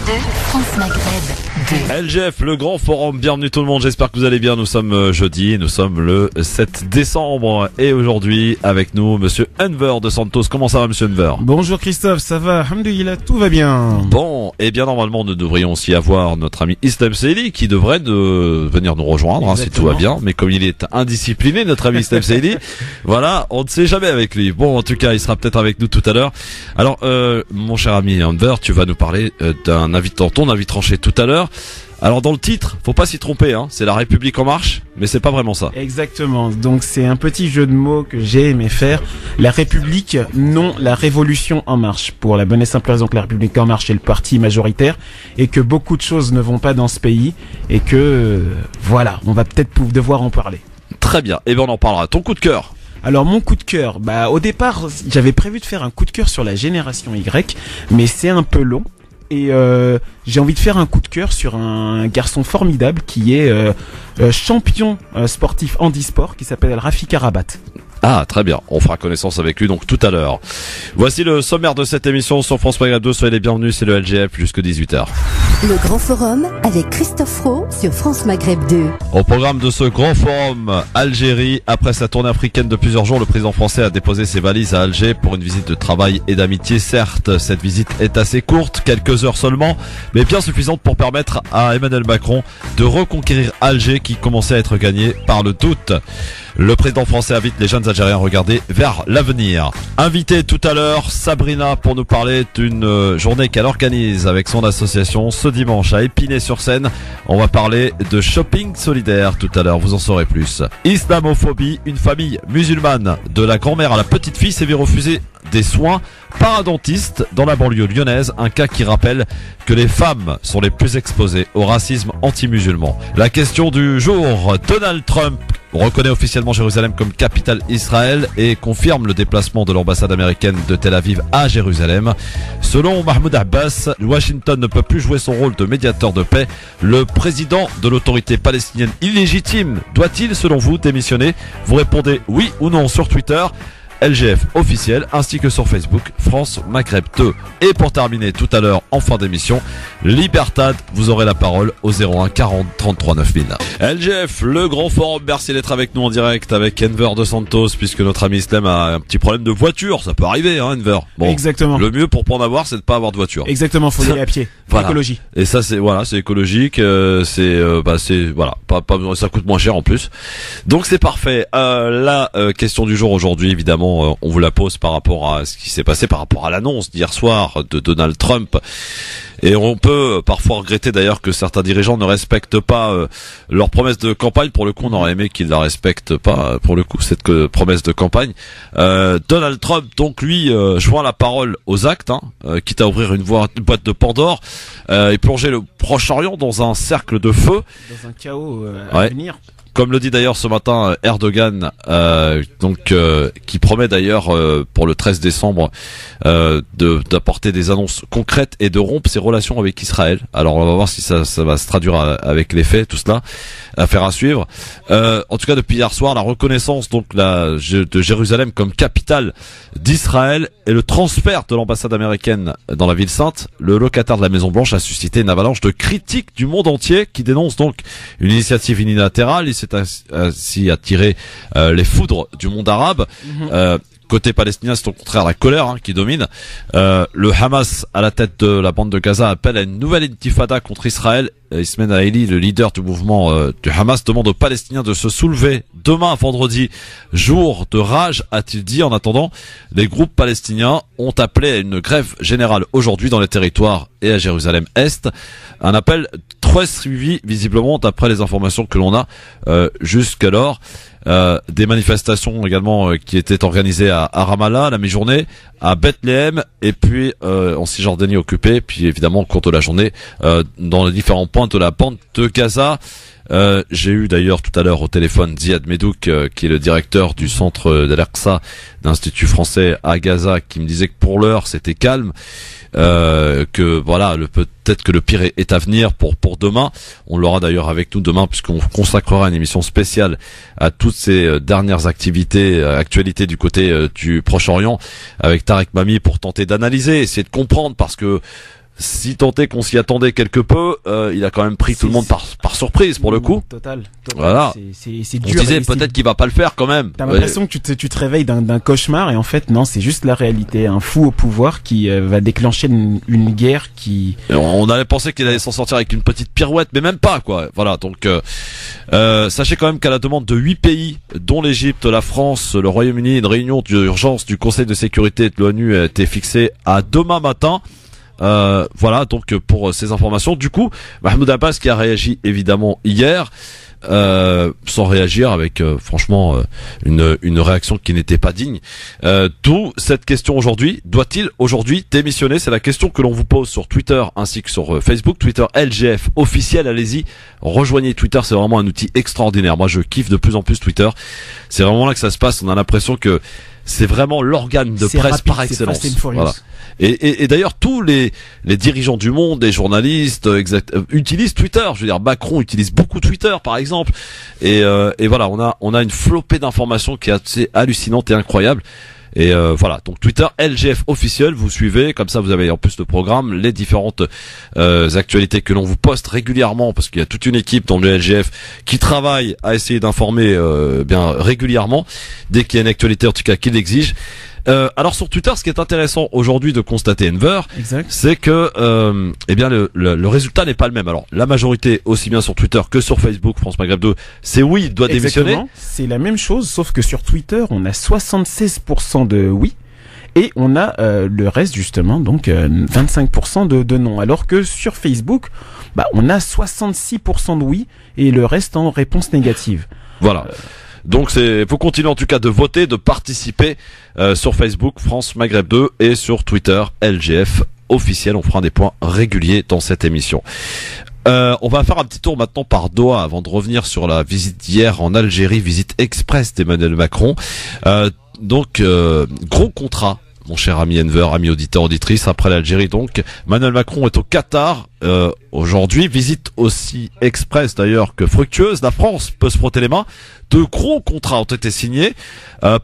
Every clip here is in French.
France Maghreb 2. LGF, le grand forum, bienvenue tout le monde, j'espère que vous allez bien, nous sommes jeudi, nous sommes le 7 décembre et aujourd'hui avec nous monsieur Enver de Santos. Comment ça va monsieur Enver? Bonjour Christophe, ça va, alhamdoulilah, tout va bien. Bon, et bien normalement nous devrions aussi avoir notre ami Islam Saïli qui devrait venir nous rejoindre si tout va bien, mais comme il est indiscipliné notre ami Islam Saïli, voilà, on ne sait jamais avec lui. Bon, en tout cas il sera peut-être avec nous tout à l'heure. Alors mon cher ami Enver, tu vas nous parler d'un avis, ton avis tranché tout à l'heure. Alors dans le titre, faut pas s'y tromper, hein, c'est La République en marche, mais c'est pas vraiment ça. Exactement, donc c'est un petit jeu de mots que j'ai aimé faire. La République, non la Révolution en marche. Pour la bonne et simple raison que la République en marche est le parti majoritaire et que beaucoup de choses ne vont pas dans ce pays et que, voilà, on va peut-être devoir en parler. Très bien, et bien on en parlera. Ton coup de cœur? Alors mon coup de cœur, au départ j'avais prévu de faire un coup de cœur sur la génération Y, mais c'est un peu long. Et j'ai envie de faire un coup de cœur sur un garçon formidable qui est champion sportif handisport qui s'appelle Rafik Arabat. Ah, très bien. On fera connaissance avec lui donc tout à l'heure. Voici le sommaire de cette émission sur France Maghreb 2. Soyez les bienvenus, c'est le LGF jusqu'à 18h. Le grand forum avec Christophe Roux sur France Maghreb 2. Au programme de ce grand forum, Algérie. Après sa tournée africaine de plusieurs jours, le président français a déposé ses valises à Alger pour une visite de travail et d'amitié. Certes, cette visite est assez courte, quelques heures seulement, mais bien suffisante pour permettre à Emmanuel Macron de reconquérir Alger qui commençait à être gagné par le doute. Le président français invite les jeunes Algériens à regarder vers l'avenir. Invité tout à l'heure, Sabrina pour nous parler d'une journée qu'elle organise avec son association ce dimanche à Épinay-sur-Seine. On va parler de shopping solidaire tout à l'heure, vous en saurez plus. Islamophobie, une famille musulmane de la grand-mère à la petite-fille s'est vu refuser des soins par un dentiste dans la banlieue lyonnaise, un cas qui rappelle que les femmes sont les plus exposées au racisme anti-musulman. La question du jour, Donald Trump reconnaît officiellement Jérusalem comme capitale Israël et confirme le déplacement de l'ambassade américaine de Tel Aviv à Jérusalem. Selon Mahmoud Abbas, Washington ne peut plus jouer son rôle de médiateur de paix. Le président de l'autorité palestinienne illégitime doit-il, selon vous, démissionner? Vous répondez oui ou non sur Twitter, LGF officiel, ainsi que sur Facebook, France Maghreb 2. Et pour terminer tout à l'heure, en fin d'émission, Libertad, vous aurez la parole au 01 40 33 9000. LGF, le grand forum, merci d'être avec nous en direct avec Enver de Santos, puisque notre ami Islam a un petit problème de voiture, ça peut arriver, hein, Enver. Bon, exactement. Le mieux pour pas en avoir, c'est de pas avoir de voiture. Exactement, faut y aller à pied. Voilà. Écologie. Et ça, c'est, voilà, c'est écologique, c'est, voilà, pas, ça coûte moins cher en plus. Donc c'est parfait. La question du jour aujourd'hui, évidemment, on vous la pose par rapport à ce qui s'est passé, par rapport à l'annonce d'hier soir de Donald Trump. Et on peut parfois regretter d'ailleurs que certains dirigeants ne respectent pas leurs promesses de campagne. Pour le coup, on aurait aimé qu'ils la respectent pas, pour le coup, cette promesse de campagne. Donald Trump, donc lui, joint la parole aux actes, quitte à ouvrir une boîte de Pandore, et plonger le Proche-Orient dans un cercle de feu. Dans un chaos à venir. Comme le dit d'ailleurs ce matin Erdogan, qui promet d'ailleurs pour le 13 décembre d'apporter des annonces concrètes et de rompre ses relations avec Israël. Alors on va voir si ça va se traduire avec les faits, tout cela, affaire à suivre. En tout cas depuis hier soir, la reconnaissance donc de Jérusalem comme capitale d'Israël et le transfert de l'ambassade américaine dans la ville sainte, le locataire de la Maison Blanche a suscité une avalanche de critiques du monde entier qui dénonce donc une initiative unilatérale. Il s'est ainsi attiré les foudres du monde arabe. Côté palestinien, c'est au contraire la colère qui domine. Le Hamas, à la tête de la bande de Gaza, appelle à une nouvelle intifada contre Israël. Ismaël Haniyeh, le leader du mouvement du Hamas, demande aux Palestiniens de se soulever demain, vendredi, jour de rage, a-t-il dit. En attendant, les groupes palestiniens ont appelé à une grève générale aujourd'hui dans les territoires et à Jérusalem-Est. Un appel très suivi, visiblement, d'après les informations que l'on a jusqu'alors. Des manifestations également qui étaient organisées à Ramallah la mi-journée, à Bethléem et puis en Cisjordanie occupée, puis évidemment au cours de la journée dans les différents points de la bande de Gaza. J'ai eu d'ailleurs tout à l'heure au téléphone Ziad Medouk, qui est le directeur du centre d'Al-Aqsa d'Institut français à Gaza, qui me disait que pour l'heure c'était calme, que voilà, peut-être que le pire est à venir pour demain. On l'aura d'ailleurs avec nous demain, puisqu'on consacrera une émission spéciale à toutes ces dernières actualités du côté du Proche-Orient avec Tarek Mami, pour tenter d'analyser, essayer de comprendre, parce que si tant est qu'on s'y attendait quelque peu, il a quand même pris tout le monde par surprise pour le coup. Total. Voilà. C'est On dur. disait peut-être qu'il va pas le faire quand même. T'as l'impression que tu te réveilles d'un cauchemar et en fait non, c'est juste la réalité. Un fou au pouvoir qui va déclencher une guerre qui... On avait pensé qu'il allait s'en sortir avec une petite pirouette, mais même pas quoi. Voilà, donc sachez quand même qu'à la demande de 8 pays, dont l'Égypte, la France, le Royaume-Uni, une réunion d'urgence du Conseil de sécurité de l'ONU a été fixée à demain matin. Voilà donc pour ces informations. Du coup, Mahmoud Abbas qui a réagi évidemment hier, sans réagir avec franchement une réaction qui n'était pas digne. D'où cette question aujourd'hui, doit-il aujourd'hui démissionner? C'est la question que l'on vous pose sur Twitter ainsi que sur Facebook. Twitter LGF officiel, allez-y, rejoignez Twitter, c'est vraiment un outil extraordinaire. Moi je kiffe de plus en plus Twitter. C'est vraiment là que ça se passe. On a l'impression que c'est vraiment l'organe de presse rapide, par excellence. Voilà. Et d'ailleurs tous les dirigeants du monde, les journalistes, utilisent Twitter. Je veux dire, Macron utilise beaucoup Twitter par exemple. Et voilà, on a une flopée d'informations qui est assez hallucinante et incroyable. Et voilà, donc Twitter LGF officiel, vous suivez, comme ça vous avez en plus le programme, les différentes actualités que l'on vous poste régulièrement, parce qu'il y a toute une équipe dans le LGF qui travaille à essayer d'informer bien régulièrement, dès qu'il y a une actualité en tout cas qui l'exige. Alors sur Twitter, ce qui est intéressant aujourd'hui de constater, Enver, c'est que eh bien le résultat n'est pas le même. Alors la majorité, aussi bien sur Twitter que sur Facebook, France Maghreb 2, c'est oui, il doit démissionner. C'est la même chose, sauf que sur Twitter, on a 76% de oui. Et on a le reste justement, donc 25% de non. Alors que sur Facebook, on a 66% de oui et le reste en réponse négative. Voilà. Donc faut continuer en tout cas de voter, de participer sur Facebook France Maghreb 2 et sur Twitter LGF officiel. On fera des points réguliers dans cette émission. On va faire un petit tour maintenant par Doha avant de revenir sur la visite d'hier en Algérie, visite express d'Emmanuel Macron. Donc gros contrat, mon cher ami Enver, ami auditeur, auditrice, après l'Algérie donc. Emmanuel Macron est au Qatar aujourd'hui, visite aussi express d'ailleurs que fructueuse. La France peut se frotter les mains. De gros contrats ont été signés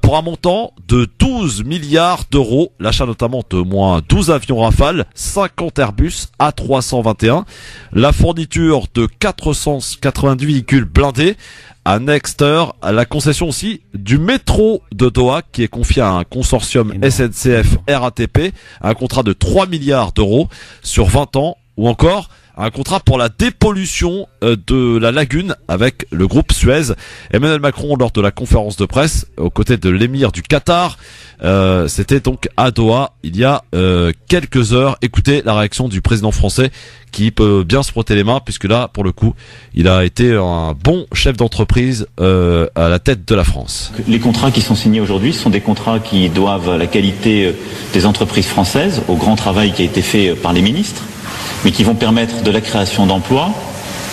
pour un montant de 12 milliards d'euros. L'achat notamment de moins 12 avions Rafale, 50 Airbus A321, la fourniture de 490 véhicules blindés, à Nexter, à la concession aussi du métro de Doha qui est confié à un consortium SNCF RATP, un contrat de 3 milliards d'euros sur 20 ans, ou encore un contrat pour la dépollution de la lagune avec le groupe Suez. Emmanuel Macron, lors de la conférence de presse aux côtés de l'émir du Qatar, c'était donc à Doha il y a quelques heures. Écoutez la réaction du président français qui peut bien se frotter les mains puisque là pour le coup il a été un bon chef d'entreprise à la tête de la France. Les contrats qui sont signés aujourd'hui sont des contrats qui doivent à la qualité des entreprises françaises, au grand travail qui a été fait par les ministres, mais qui vont permettre de la création d'emplois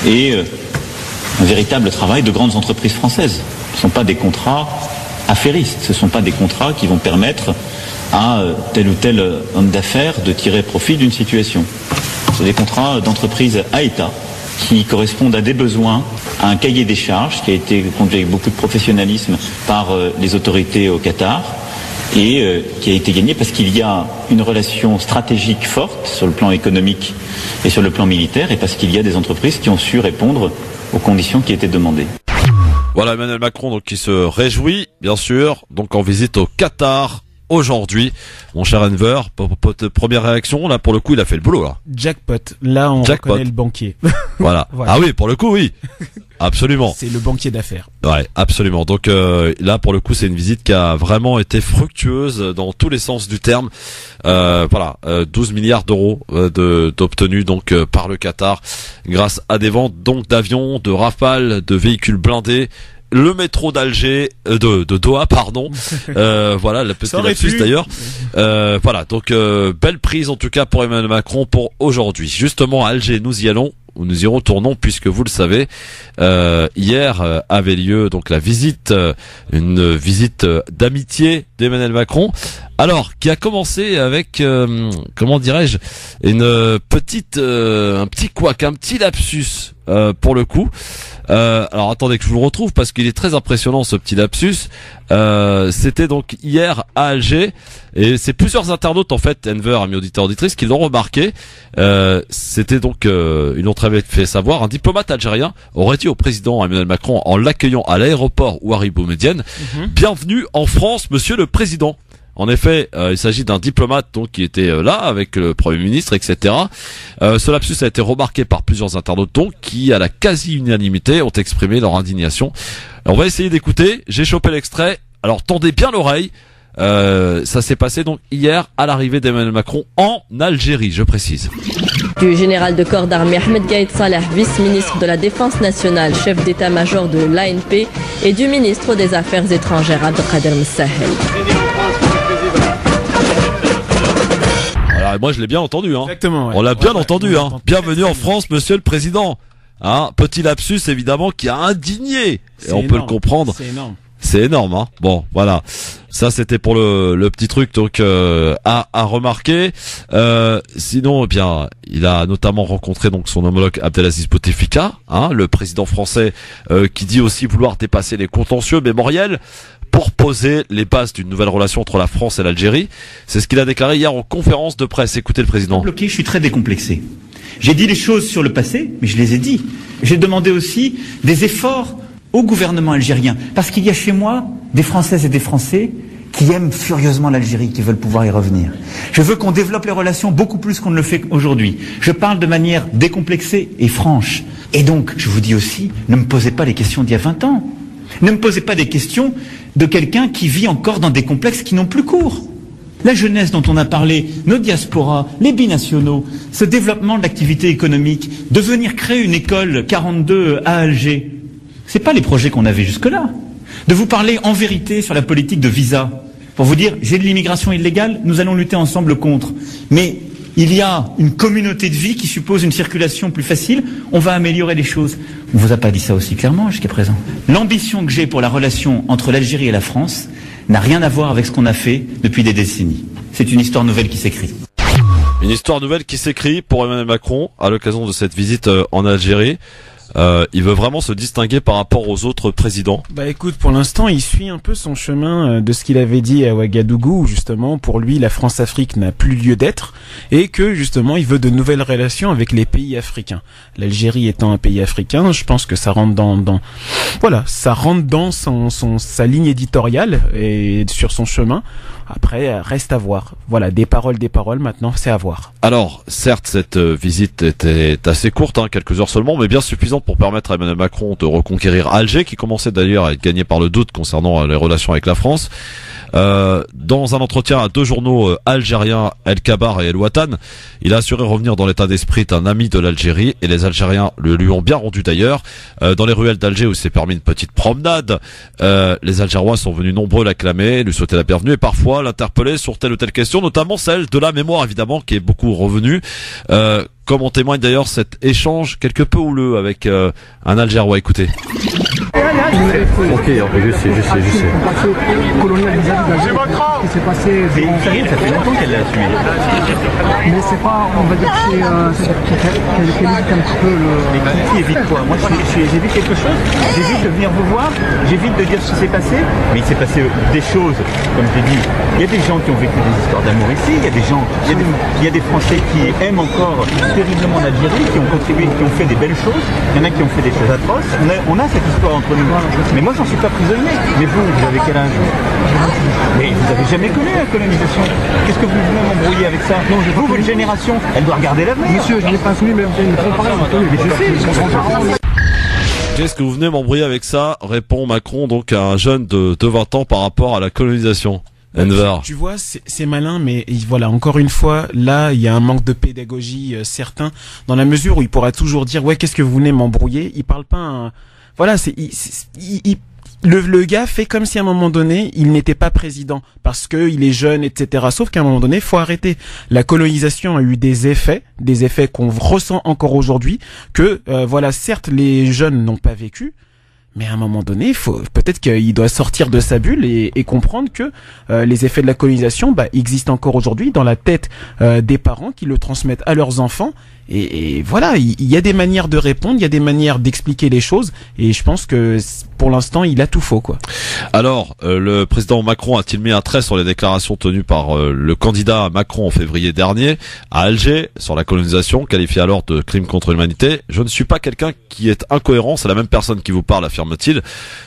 et un véritable travail de grandes entreprises françaises. Ce ne sont pas des contrats affairistes, ce ne sont pas des contrats qui vont permettre à tel ou tel homme d'affaires de tirer profit d'une situation. Ce sont des contrats d'entreprise à État qui correspondent à des besoins, à un cahier des charges qui a été conduit avec beaucoup de professionnalisme par les autorités au Qatar, et qui a été gagné parce qu'il y a une relation stratégique forte sur le plan économique et sur le plan militaire, et parce qu'il y a des entreprises qui ont su répondre aux conditions qui étaient demandées. Voilà Emmanuel Macron donc qui se réjouit bien sûr, donc en visite au Qatar aujourd'hui. Mon cher Enver, première réaction, là pour le coup il a fait le boulot là. Jackpot, là on reconnaît le banquier. Voilà. Ah oui, pour le coup oui. Absolument. C'est le banquier d'affaires. Ouais, absolument. Donc là, pour le coup, c'est une visite qui a vraiment été fructueuse dans tous les sens du terme. Voilà, 12 milliards d'euros d'obtenus donc par le Qatar grâce à des ventes donc d'avions, de Rafale, de véhicules blindés. Le métro d'Alger, de Doha, pardon. Voilà, la petite lapsus d'ailleurs. Voilà, donc belle prise en tout cas pour Emmanuel Macron pour aujourd'hui. Justement, à Alger, nous y allons. Où nous y retournons puisque vous le savez, hier avait lieu donc la visite, une visite d'amitié d'Emmanuel Macron Alors, qui a commencé avec, comment dirais-je, une petite, un petit couac, un petit lapsus pour le coup. Alors attendez que je vous le retrouve parce qu'il est très impressionnant ce petit lapsus. C'était donc hier à Alger et c'est plusieurs internautes en fait, Enver, amis auditeurs auditrices, qui l'ont remarqué. C'était donc, ils l'ont très bien fait savoir, un diplomate algérien aurait dit au président Emmanuel Macron en l'accueillant à l'aéroport Ouari Boumedienne, bienvenue en France, monsieur le président. En effet, il s'agit d'un diplomate donc qui était là avec le Premier ministre, etc. Ce lapsus a été remarqué par plusieurs internautes donc qui, à la quasi-unanimité, ont exprimé leur indignation. Alors, on va essayer d'écouter. J'ai chopé l'extrait. Alors tendez bien l'oreille. Ça s'est passé donc hier à l'arrivée d'Emmanuel Macron en Algérie, je précise. Du général de corps d'armée Ahmed Gaïd Saleh, vice-ministre de la Défense nationale, chef d'état-major de l'ANP, et du ministre des Affaires étrangères Abdelkader Messahel. Moi je l'ai bien entendu, hein. Exactement. Ouais. On l'a bien entendu, hein. Bienvenue en France, monsieur le président. Hein, petit lapsus évidemment qui a indigné. Et on peut le comprendre. C'est énorme. C'est énorme, hein. Bon, voilà. Ça c'était pour le petit truc donc à remarquer. Sinon, eh bien, il a notamment rencontré donc son homologue Abdelaziz Bouteflika, hein, le président français, qui dit aussi vouloir dépasser les contentieux mémoriels pour poser les bases d'une nouvelle relation entre la France et l'Algérie. C'est ce qu'il a déclaré hier en conférence de presse. Écoutez le président. Bloqué, je suis très décomplexé. J'ai dit les choses sur le passé, mais je les ai dit. J'ai demandé aussi des efforts au gouvernement algérien, parce qu'il y a chez moi des Françaises et des Français qui aiment furieusement l'Algérie, qui veulent pouvoir y revenir. Je veux qu'on développe les relations beaucoup plus qu'on ne le fait aujourd'hui. Je parle de manière décomplexée et franche. Et donc, je vous dis aussi, ne me posez pas les questions d'il y a 20 ans. Ne me posez pas des questions de quelqu'un qui vit encore dans des complexes qui n'ont plus cours. La jeunesse dont on a parlé, nos diasporas, les binationaux, ce développement de l'activité économique, de venir créer une école 42 à Alger, c'est pas les projets qu'on avait jusque-là. De vous parler en vérité sur la politique de visa, pour vous dire, j'ai de l'immigration illégale, nous allons lutter ensemble contre. Mais il y a une communauté de vie qui suppose une circulation plus facile, on va améliorer les choses. On ne vous a pas dit ça aussi clairement jusqu'à présent. L'ambition que j'ai pour la relation entre l'Algérie et la France n'a rien à voir avec ce qu'on a fait depuis des décennies. C'est une histoire nouvelle qui s'écrit. Une histoire nouvelle qui s'écrit pour Emmanuel Macron à l'occasion de cette visite en Algérie. Il veut vraiment se distinguer par rapport aux autres présidents. Bah écoute, pour l'instant, il suit un peu son chemin de ce qu'il avait dit à Ouagadougou, où justement, pour lui, la France-Afrique n'a plus lieu d'être, et que justement, il veut de nouvelles relations avec les pays africains. L'Algérie étant un pays africain, je pense que ça rentre ça rentre dans sa ligne éditoriale et sur son chemin. Après, reste à voir. Voilà, des paroles, maintenant, c'est à voir. Alors, certes, cette visite était assez courte, hein, quelques heures seulement, mais bien suffisante pour permettre à Emmanuel Macron de reconquérir Alger, qui commençait d'ailleurs à être gagné par le doute concernant les relations avec la France. Dans un entretien à deux journaux algériens, El Kabar et El Watan, il a assuré revenir dans l'état d'esprit d'un ami de l'Algérie, et les Algériens le lui ont bien rendu d'ailleurs. Dans les ruelles d'Alger où il s'est permis une petite promenade, les Algérois sont venus nombreux l'acclamer, lui souhaiter la bienvenue et parfois l'interpeller sur telle ou telle question, notamment celle de la mémoire évidemment, qui est beaucoup revenue. Comme en témoigne d'ailleurs cet échange quelque peu houleux avec un Algérois. Écoutez. Ok, je sais. C'est votre âme. qui s'est passé. Ça fait longtemps qu'elle l'a suivi. Mais c'est pas, on va dire que qu'elle évite un petit peu le. Mais qui évite quoi? Moi j'évite quelque chose, j'évite de venir vous voir, j'évite de dire ce qui s'est passé, mais il s'est passé des choses, comme j'ai dit. Il y a des gens qui ont vécu des histoires d'amour ici, il y a des gens, il y a des Français qui aiment encore terriblement l'Algérie, qui ont contribué, qui ont fait des belles choses, il y en a qui ont fait des choses atroces. On a cette histoire entre nous. Mais moi j'en suis pas prisonnier. Mais vous avez quel âge? Mais vous avez jamais connu la colonisation. Qu'est-ce que vous venez m'embrouiller avec ça? Non, vous, votre génération, elle doit regarder l'avenir. Monsieur, j'en ai pas connu, mais vous allez me comparer. Mais je sais, Qu'est-ce que vous venez m'embrouiller avec ça? Répond Macron donc à un jeune de 20 ans par rapport à la colonisation. Enver. Tu vois, c'est malin, mais voilà, encore une fois, là, il y a un manque de pédagogie certain, dans la mesure où il pourra toujours dire, ouais, qu'est-ce que vous venez m'embrouiller? Il parle pas voilà, le gars fait comme si à un moment donné, il n'était pas président, parce que il est jeune, etc. Sauf qu'à un moment donné, faut arrêter. La colonisation a eu des effets qu'on ressent encore aujourd'hui, que, voilà, certes, les jeunes n'ont pas vécu, Mais à un moment donné, peut-être qu'il doit sortir de sa bulle et comprendre que les effets de la colonisation existent encore aujourd'hui dans la tête des parents qui le transmettent à leurs enfants. Et voilà, il y a des manières de répondre, il y a des manières d'expliquer les choses, et je pense que pour l'instant, il a tout faux, quoi. Alors, le président Macron a-t-il mis un trait sur les déclarations tenues par le candidat Macron en février dernier à Alger sur la colonisation, qualifiée alors de crime contre l'humanité? Je ne suis pas quelqu'un qui est incohérent, c'est la même personne qui vous parle, affirme-t-il,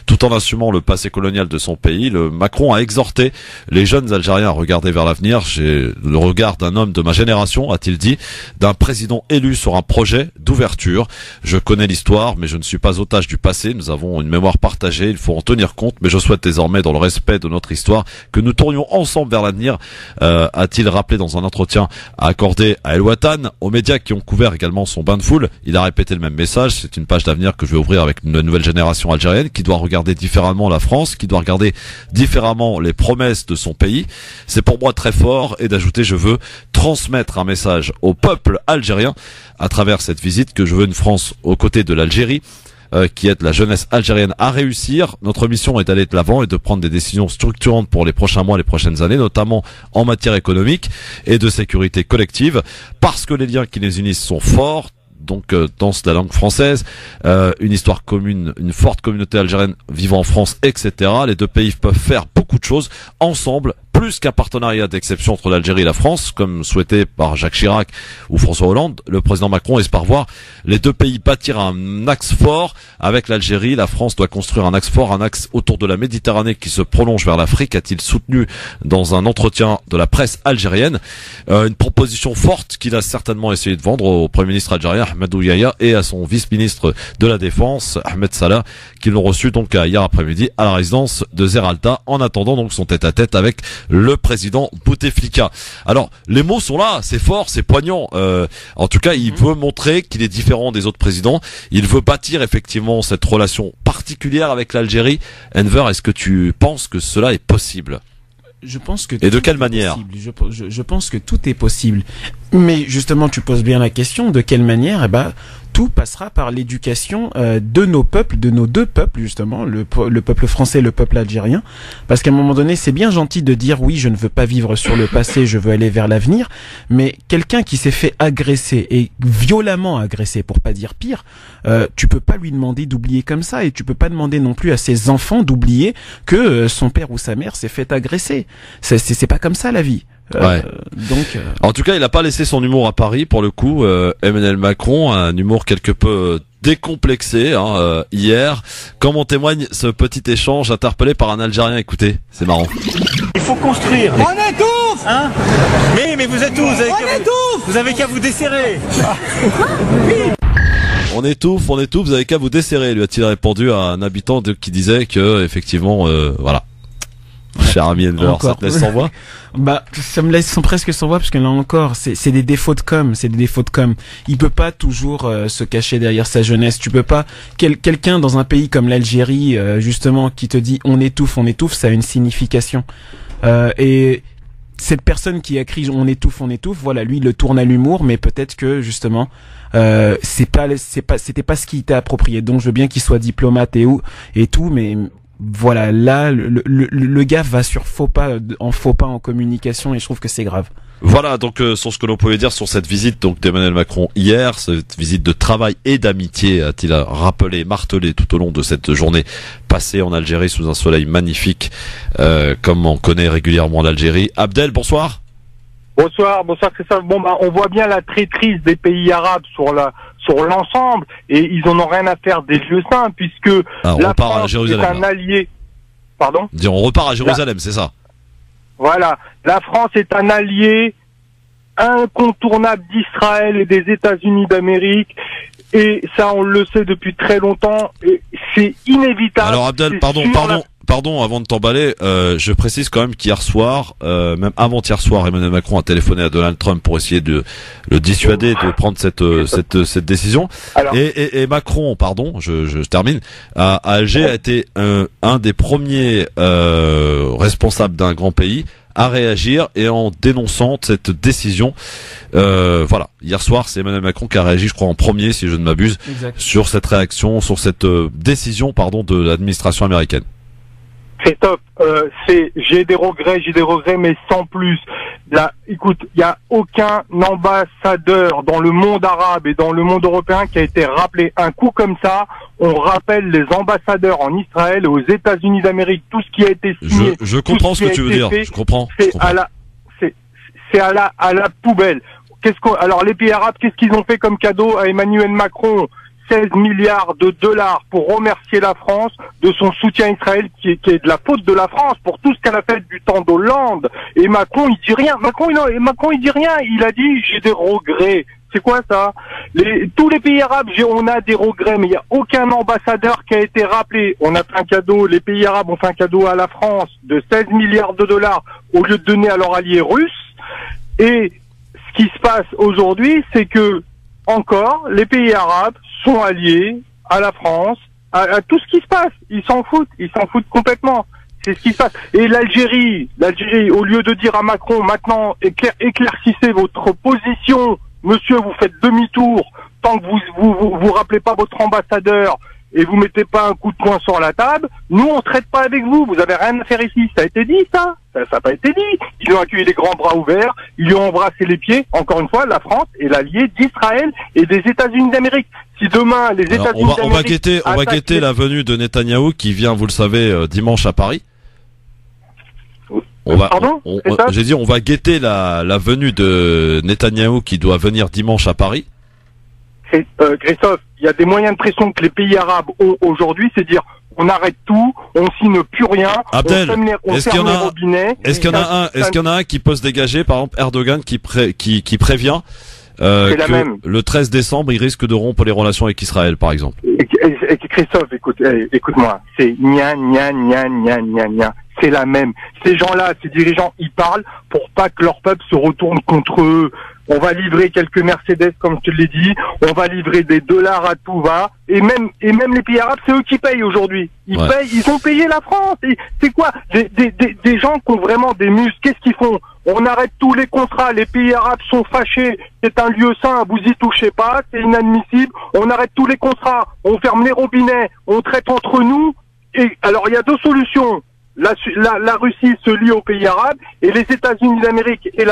tout en assumant le passé colonial de son pays. Le Macron a exhorté les jeunes Algériens à regarder vers l'avenir. J'ai le regard d'un homme de ma génération, a-t-il dit, d'un président élu sur un projet d'ouverture. Je connais l'histoire, mais je ne suis pas otage du passé. Nous avons une mémoire partagée, il faut en tenir compte, mais je souhaite désormais, dans le respect de notre histoire, que nous tournions ensemble vers l'avenir, a-t-il rappelé dans un entretien accordé à El Watan. Aux médias qui ont couvert également son bain de foule, il a répété le même message. C'est une page d'avenir que je vais ouvrir avec une nouvelle génération algérienne qui doit regarder différemment la France, qui doit regarder différemment les promesses de son pays. C'est pour moi très fort, et d'ajouter, je veux transmettre un message au peuple algérien à travers cette visite, que je veux une France aux côtés de l'Algérie, qui aide la jeunesse algérienne à réussir. Notre mission est d'aller de l'avant et de prendre des décisions structurantes pour les prochains mois, les prochaines années, notamment en matière économique et de sécurité collective, parce que les liens qui les unissent sont forts. Donc dans la langue française, une histoire commune, une forte communauté algérienne vivant en France, etc. Les deux pays peuvent faire beaucoup de choses ensemble, plus qu'un partenariat d'exception entre l'Algérie et la France, comme souhaité par Jacques Chirac ou François Hollande. Le président Macron espère voir les deux pays bâtir un axe fort avec l'Algérie. La France doit construire un axe fort, un axe autour de la Méditerranée qui se prolonge vers l'Afrique, a-t-il soutenu dans un entretien de la presse algérienne. Une proposition forte qu'il a certainement essayé de vendre au Premier ministre algérien Ahmadou Yahya et à son vice-ministre de la Défense Ahmed Salah, qui l'ont reçu donc hier après-midi à la résidence de Zeralta, en attendant donc son tête-à-tête avec le président Bouteflika. Alors, les mots sont là, c'est fort, c'est poignant. En tout cas, il veut montrer qu'il est différent des autres présidents. Il veut bâtir effectivement cette relation particulière avec l'Algérie. Enver, est-ce que tu penses que cela est possible ? Je pense que et de quelle manière ? Je pense que tout est possible. Mais justement, tu poses bien la question, de quelle manière ? Tout passera par l'éducation de nos peuples, de nos deux peuples justement, le peuple français et le peuple algérien. Parce qu'à un moment donné, c'est bien gentil de dire oui, je ne veux pas vivre sur le passé, je veux aller vers l'avenir. Mais quelqu'un qui s'est fait agresser et violemment agresser, pour pas dire pire, tu peux pas lui demander d'oublier comme ça, et tu peux pas demander non plus à ses enfants d'oublier que son père ou sa mère s'est fait agresser. C'est pas comme ça la vie. Ouais. Donc, en tout cas, il n'a pas laissé son humour à Paris pour le coup. Emmanuel Macron, un humour quelque peu décomplexé hier, comme en témoigne ce petit échange interpellé par un Algérien. Écoutez, c'est marrant. Il faut construire. On étouffe, hein? Mais vous êtes où? Vous avez qu'à vous desserrer. On étouffe, vous avez qu'à vous desserrer, lui a-t-il répondu à un habitant qui disait que effectivement, voilà. Cher ami Enver, ça te laisse sans voix? Ça me laisse presque sans voix, parce que là encore, c'est des défauts de com, Il peut pas toujours se cacher derrière sa jeunesse. Tu peux pas, quelqu'un dans un pays comme l'Algérie, justement, qui te dit on étouffe, ça a une signification. Et cette personne qui a écrit on étouffe, voilà, lui, il le tourne à l'humour, mais peut-être que, justement, c'était pas ce qui était approprié. Donc, je veux bien qu'il soit diplomate et tout, mais voilà, là, le gars va sur faux pas en communication, et je trouve que c'est grave. Voilà, donc sur ce que l'on pouvait dire sur cette visite donc d'Emmanuel Macron hier, cette visite de travail et d'amitié, a-t-il rappelé, martelé tout au long de cette journée passée en Algérie sous un soleil magnifique, comme on connaît régulièrement l'Algérie. Abdel, bonsoir. Bonsoir Christophe. On voit bien la traîtrise des pays arabes sur l'ensemble, et ils en ont rien à faire des lieux saints, puisque la France est un allié. Pardon ? On repart à Jérusalem, c'est ça. Voilà, la France est un allié incontournable d'Israël et des États-Unis d'Amérique, et ça on le sait depuis très longtemps, et c'est inévitable. Alors Abdel, pardon, avant de t'emballer, je précise quand même qu'hier soir, même avant-hier soir, Emmanuel Macron a téléphoné à Donald Trump pour essayer de le dissuader de prendre cette décision. Alors, et Macron, je termine, à Alger a été un des premiers responsables d'un grand pays à réagir et en dénonçant cette décision. Voilà, hier soir, c'est Emmanuel Macron qui a réagi, je crois, en premier, si je ne m'abuse, sur cette réaction, sur cette décision, de l'administration américaine. Christophe, j'ai des regrets, mais sans plus. Là, écoute, il n'y a aucun ambassadeur dans le monde arabe et dans le monde européen qui a été rappelé. Un coup comme ça, on rappelle les ambassadeurs en Israël et aux États-Unis d'Amérique, tout ce qui a été signé. Je comprends ce que tu veux dire. Je comprends. C'est à la poubelle. Alors les pays arabes, qu'est-ce qu'ils ont fait comme cadeau à Emmanuel Macron? 16 milliards de dollars pour remercier la France de son soutien à Israël, qui est de la faute de la France pour tout ce qu'elle a fait du temps d'Hollande. Et Macron, il dit rien. Macron, il dit rien. Il a dit, j'ai des regrets. C'est quoi ça? Tous les pays arabes, on a des regrets, mais il n'y a aucun ambassadeur qui a été rappelé. On a fait un cadeau, les pays arabes ont fait un cadeau à la France de 16 milliards de dollars au lieu de donner à leur allié russe. Et ce qui se passe aujourd'hui, c'est que, encore, les pays arabes sont alliés à la France, à tout ce qui se passe. Ils s'en foutent complètement. C'est ce qui se passe. Et l'Algérie, au lieu de dire à Macron, maintenant, éclaircissez votre position, monsieur, vous faites demi-tour, tant que vous rappelez pas votre ambassadeur et vous mettez pas un coup de poing sur la table, nous on traite pas avec vous avez rien à faire ici. Ça a été dit, ça n'a pas été dit. Ils l'ont accueilli les grands bras ouverts, ils lui ont embrassé les pieds. Encore une fois, la France est l'allié d'Israël et des États-Unis d'Amérique. Si demain les États-Unis d'Amérique on va guetter la venue de Netanyahou qui vient, vous le savez, dimanche à Paris. On va guetter la venue de Netanyahou qui doit venir dimanche à Paris. Christophe, il y a des moyens de pression que les pays arabes ont aujourd'hui, c'est dire on arrête tout, on signe plus rien, Abdel, on ferme les robinets. Est-ce qu'il y en a un qui peut se dégager, par exemple Erdogan qui prévient que le 13 décembre il risque de rompre les relations avec Israël, par exemple. Christophe, écoute-moi, c'est gna. C'est la même. Ces gens-là, ces dirigeants, ils parlent pour pas que leur peuple se retourne contre eux. On va livrer quelques Mercedes, comme je te l'ai dit. On va livrer des dollars à tout va. Et même les pays arabes, c'est eux qui payent aujourd'hui. Ils ont payé la France. Et c'est quoi? Des gens qui ont vraiment des muscles. Qu'est-ce qu'ils font? On arrête tous les contrats. Les pays arabes sont fâchés. C'est un lieu saint. Vous y touchez pas. C'est inadmissible. On arrête tous les contrats. On ferme les robinets. On traite entre nous. Et alors, il y a deux solutions. La Russie se lie aux pays arabes et les États-Unis d'Amérique et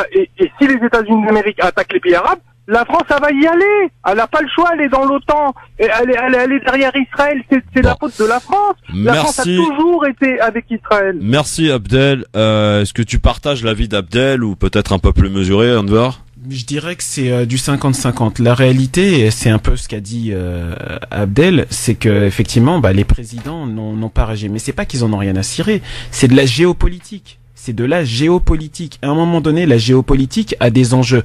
si les États-Unis d'Amérique attaquent les pays arabes, la France elle va y aller. Elle n'a pas le choix, elle est dans l'OTAN et elle est derrière Israël. C'est la faute de la France. La France a toujours été avec Israël. Merci Abdel. Est-ce que tu partages l'avis d'Abdel ou peut-être un peu plus mesuré, Anwar? Je dirais que c'est du 50-50. La réalité, c'est un peu ce qu'a dit Abdel, c'est que effectivement, les présidents n'ont pas réagi. Mais c'est pas qu'ils en ont rien à cirer, c'est de la géopolitique. C'est de la géopolitique. À un moment donné, la géopolitique a des enjeux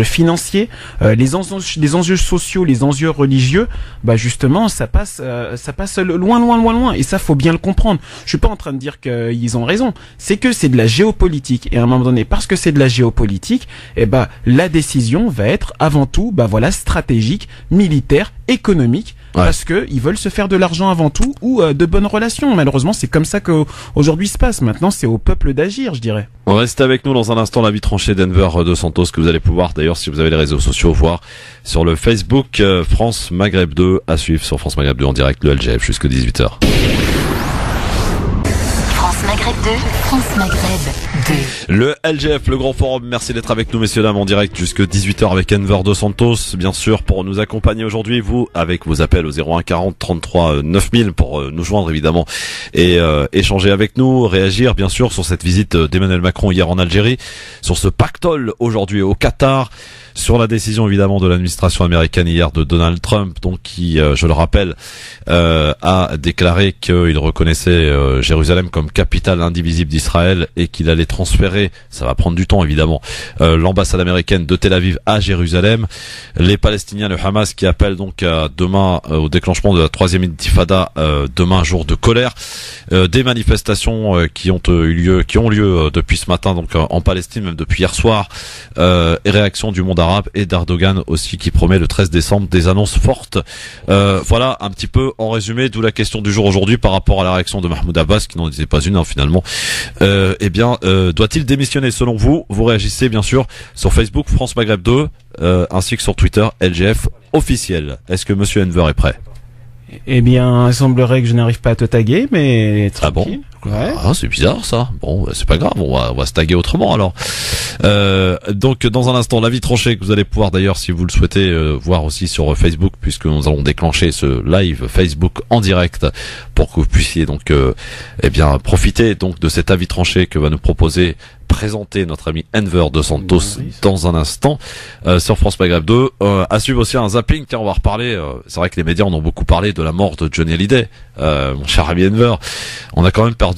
financiers, des enjeux sociaux, les enjeux religieux. Justement, ça passe loin. Et ça, faut bien le comprendre. Je suis pas en train de dire qu'ils ont raison. C'est que c'est de la géopolitique. Et à un moment donné, parce que c'est de la géopolitique, la décision va être avant tout, stratégique, militaire, économique. Parce que ils veulent se faire de l'argent avant tout ou de bonnes relations. Malheureusement, c'est comme ça qu'aujourd'hui se passe. Maintenant, c'est au peuple d'agir, je dirais. On reste avec nous dans un instant, l'avis tranché d'Enver Dos Santos que vous allez pouvoir, d'ailleurs, si vous avez les réseaux sociaux, voir sur le Facebook France Maghreb 2, à suivre sur France Maghreb 2 en direct, le LGF jusqu'à 18h. France Maghreb 2, France Maghreb 2. Le LGF, le grand forum, merci d'être avec nous messieurs dames en direct jusqu'à 18h avec Enver Dos Santos, bien sûr, pour nous accompagner aujourd'hui, vous, avec vos appels au 01 40 33 9000 pour nous joindre évidemment et échanger avec nous, réagir bien sûr sur cette visite d'Emmanuel Macron hier en Algérie, sur ce pactole aujourd'hui au Qatar, sur la décision évidemment de l'administration américaine hier de Donald Trump, donc qui, je le rappelle, a déclaré qu'il reconnaissait Jérusalem comme capitale indivisible d'Israël et qu'il allait transférer, ça va prendre du temps évidemment, l'ambassade américaine de Tel Aviv à Jérusalem. Les Palestiniens, le Hamas qui appelle donc demain au déclenchement de la 3e intifada, demain jour de colère, des manifestations qui ont lieu depuis ce matin donc en Palestine, même depuis hier soir, et réaction du monde arabe et d'Erdogan aussi qui promet le 13 décembre des annonces fortes. Voilà un petit peu en résumé, d'où la question du jour aujourd'hui par rapport à la réaction de Mahmoud Abbas qui n'en disait pas une finalement. Doit-il démissionner selon vous? Vous réagissez bien sûr sur Facebook France Maghreb 2 ainsi que sur Twitter LGF officiel. Est-ce que Monsieur Enver est prêt? Eh bien, il semblerait que je n'arrive pas à te taguer, mais tranquille. Ah bon? Ouais. Ah, c'est bizarre ça. Bon, c'est pas grave, on va se taguer autrement alors. Donc dans un instant, l'avis tranché que vous allez pouvoir d'ailleurs, si vous le souhaitez, voir aussi sur Facebook, puisque nous allons déclencher ce live Facebook en direct pour que vous puissiez donc profiter donc de cet avis tranché que va nous présenter notre ami Enver Dos Santos dans un instant sur France Maghreb 2. À suivre aussi un zapping. Tiens, on va reparler. C'est vrai que les médias en ont beaucoup parlé de la mort de Johnny Hallyday, mon cher ami Enver. On a quand même perdu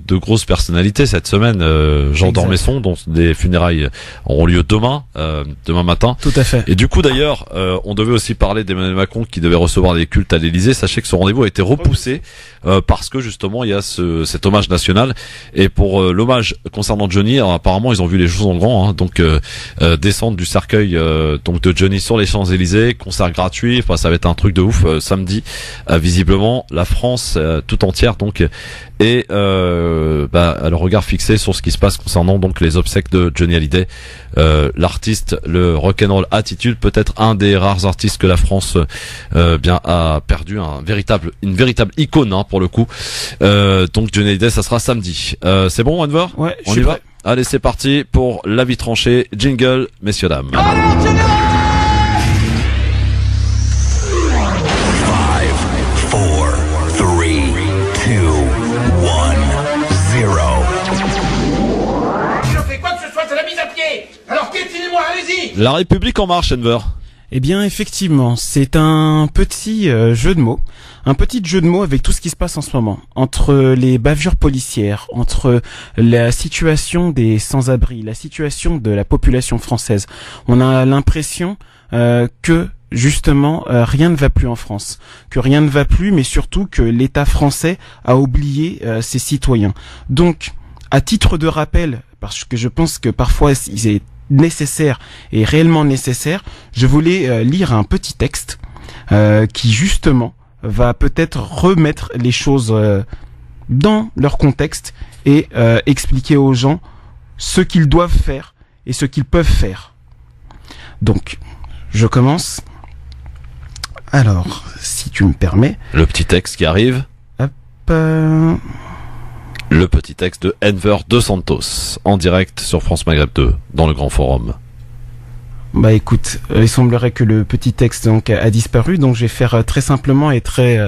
deux grosses personnalités cette semaine. Jean d'Ormesson, dont les funérailles auront lieu demain matin. Tout à fait. Et du coup d'ailleurs, on devait aussi parler d'Emmanuel Macron qui devait recevoir des cultes à l'Élysée. Sachez que ce rendez-vous a été repoussé parce que justement il y a cet hommage national. Et pour l'hommage concernant Johnny, alors, apparemment ils ont vu les choses en grand, hein, donc descente du cercueil donc de Johnny sur les Champs-Élysées, concert gratuit, enfin ça va être un truc de ouf samedi. Visiblement la France tout entière donc et le regard fixé sur ce qui se passe concernant donc les obsèques de Johnny Hallyday, l'artiste, le rock'n'roll attitude, peut-être un des rares artistes que la France a perdu, une véritable icône hein, pour le coup. Donc Johnny Hallyday, ça sera samedi. C'est bon Enver? Ouais, on y va. Allez, c'est parti pour l'avis tranché. Jingle, messieurs dames. 5, 4, 3, 2, 1, 0. Je fais quoi que ce soit, c'est la mise à pied. Alors piétinez-moi, allez-y. La République en marche, Enver. Eh bien, effectivement, c'est un petit jeu de mots. Un petit jeu de mots avec tout ce qui se passe en ce moment. Entre les bavures policières, entre la situation des sans-abri, la situation de la population française. On a l'impression que justement rien ne va plus en France, que rien ne va plus, mais surtout que l'État français a oublié ses citoyens. Donc, à titre de rappel, parce que je pense que parfois il est nécessaire et réellement nécessaire, je voulais lire un petit texte qui justement va peut-être remettre les choses dans leur contexte et expliquer aux gens ce qu'ils doivent faire et ce qu'ils peuvent faire. Donc, je commence. Alors, si tu me permets. Le petit texte qui arrive. Hop. Le petit texte de Enver Dos Santos, en direct sur France Maghreb 2, dans le Grand Forum. Bah écoute, il semblerait que le petit texte donc a disparu, donc je vais faire très simplement et très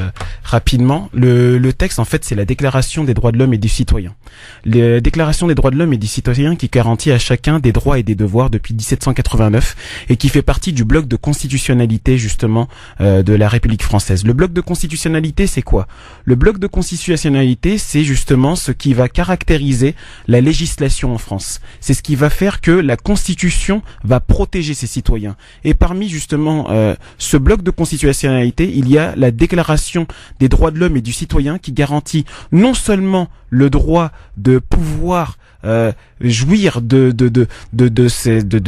rapidement. Le texte en fait c'est la Déclaration des droits de l'homme et du citoyen. La Déclaration des droits de l'homme et du citoyen qui garantit à chacun des droits et des devoirs depuis 1789 et qui fait partie du bloc de constitutionnalité justement de la République française. Le bloc de constitutionnalité c'est quoi? Le bloc de constitutionnalité c'est justement ce qui va caractériser la législation en France. C'est ce qui va faire que la Constitution va protéger ses citoyens. Et parmi justement ce bloc de constitutionnalité, il y a la Déclaration des droits de l'homme et du citoyen qui garantit non seulement le droit de pouvoir jouir de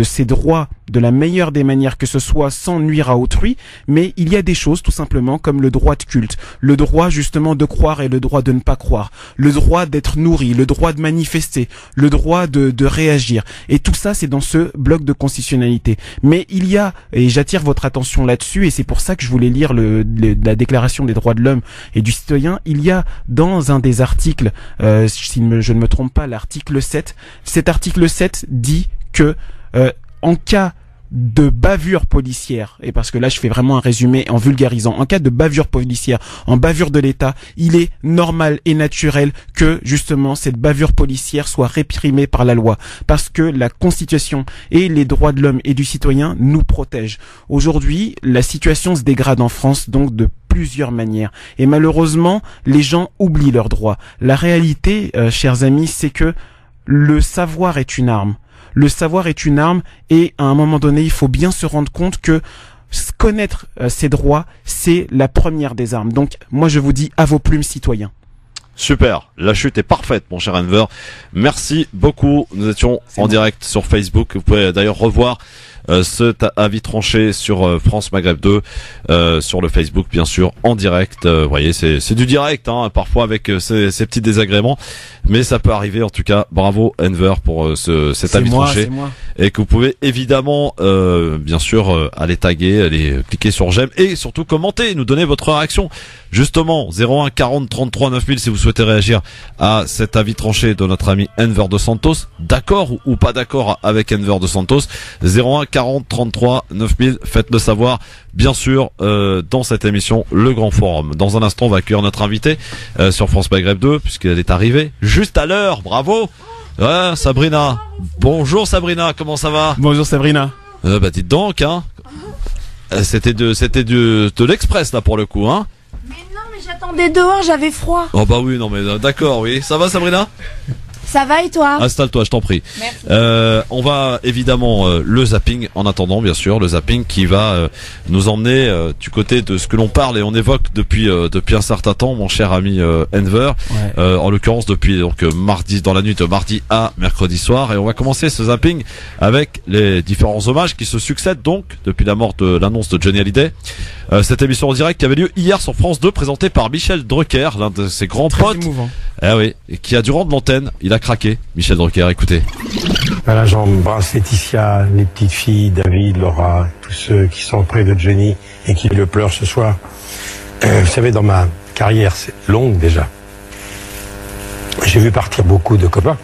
ces droits de la meilleure des manières que ce soit sans nuire à autrui, mais il y a des choses tout simplement comme le droit de culte, le droit justement de croire et le droit de ne pas croire, le droit d'être nourri, le droit de manifester, le droit de réagir. Et tout ça c'est dans ce bloc de constitutionnalité. Mais il y a, et j'attire votre attention là-dessus, et c'est pour ça que je voulais lire la Déclaration des droits de l'homme et du citoyen, il y a dans un des articles, si je ne me trompe pas, l'article 7, cet article 7 dit que en cas de bavure policière, et parce que là je fais vraiment un résumé en vulgarisant, en cas de bavure policière, en bavure de l'État, il est normal et naturel que justement cette bavure policière soit réprimée par la loi, parce que la Constitution et les droits de l'homme et du citoyen nous protègent. Aujourd'hui, la situation se dégrade en France donc de plusieurs manières, et malheureusement les gens oublient leurs droits. La réalité, chers amis, c'est que le savoir est une arme. Le savoir est une arme et à un moment donné, il faut bien se rendre compte que connaître ses droits, c'est la première des armes. Donc, moi, je vous dis à vos plumes, citoyens. Super, la chute est parfaite, mon cher Enver. Merci beaucoup. Nous étions en direct sur Facebook. Vous pouvez d'ailleurs revoir cet avis tranché sur France Maghreb 2, sur le Facebook bien sûr, en direct. Vous voyez, c'est du direct, hein, parfois avec ces petits désagréments, mais ça peut arriver en tout cas. Bravo Enver pour cet avis tranché, et que vous pouvez évidemment bien sûr aller taguer, aller cliquer sur j'aime et surtout commenter, nous donner votre réaction. Justement, 01 40 33 9000 si vous souhaitez réagir à cet avis tranché de notre ami Enver Dos Santos, d'accord ou pas d'accord avec Enver Dos Santos. 01 40 33 9000, faites-le savoir bien sûr dans cette émission Le Grand Forum. Dans un instant, on va accueillir notre invité sur France Maghreb 2 puisqu'elle est arrivée juste à l'heure. Bravo. Ouais, Sabrina. Bonjour Sabrina, comment ça va? Bonjour Sabrina. Bah dites donc, hein. C'était de l'express là pour le coup, hein. Mais non, mais j'attendais dehors, j'avais froid. Oh bah oui, non mais d'accord, oui. Ça va Sabrina? Ça va et toi? Installe-toi, je t'en prie. Merci. On va évidemment le zapping en attendant, bien sûr, le zapping qui va nous emmener du côté de ce que l'on parle et on évoque depuis un certain temps, mon cher ami Enver. Ouais. En l'occurrence depuis donc mardi, dans la nuit de mardi à mercredi soir, et on va commencer ce zapping avec les différents hommages qui se succèdent donc depuis la mort de l'annonce de Johnny Hallyday. Cette émission en direct qui avait lieu hier sur France 2, présentée par Michel Drucker, l'un de ses grands potes. Émouvant. Eh oui, et qui a dû rendre l'antenne. Il a craqué, Michel Drucker, écoutez. Voilà, j'embrasse Laetitia, les petites filles, David, Laura, tous ceux qui sont près de Johnny et qui le pleurent ce soir. Vous savez, dans ma carrière, c'est longue déjà. J'ai vu partir beaucoup de copains.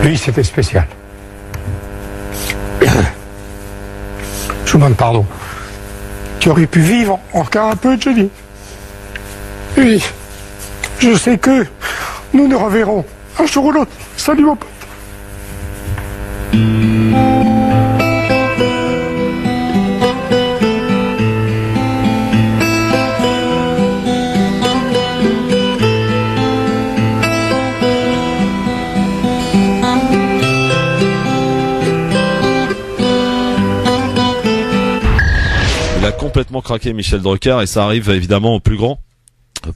Lui, c'était spécial. Je vous demande pardon. Tu aurais pu vivre encore un peu, Johnny. Oui, je sais que nous nous reverrons un jour ou l'autre. Salut mon pote. Il a complètement craqué Michel Drucker et ça arrive évidemment au plus grand.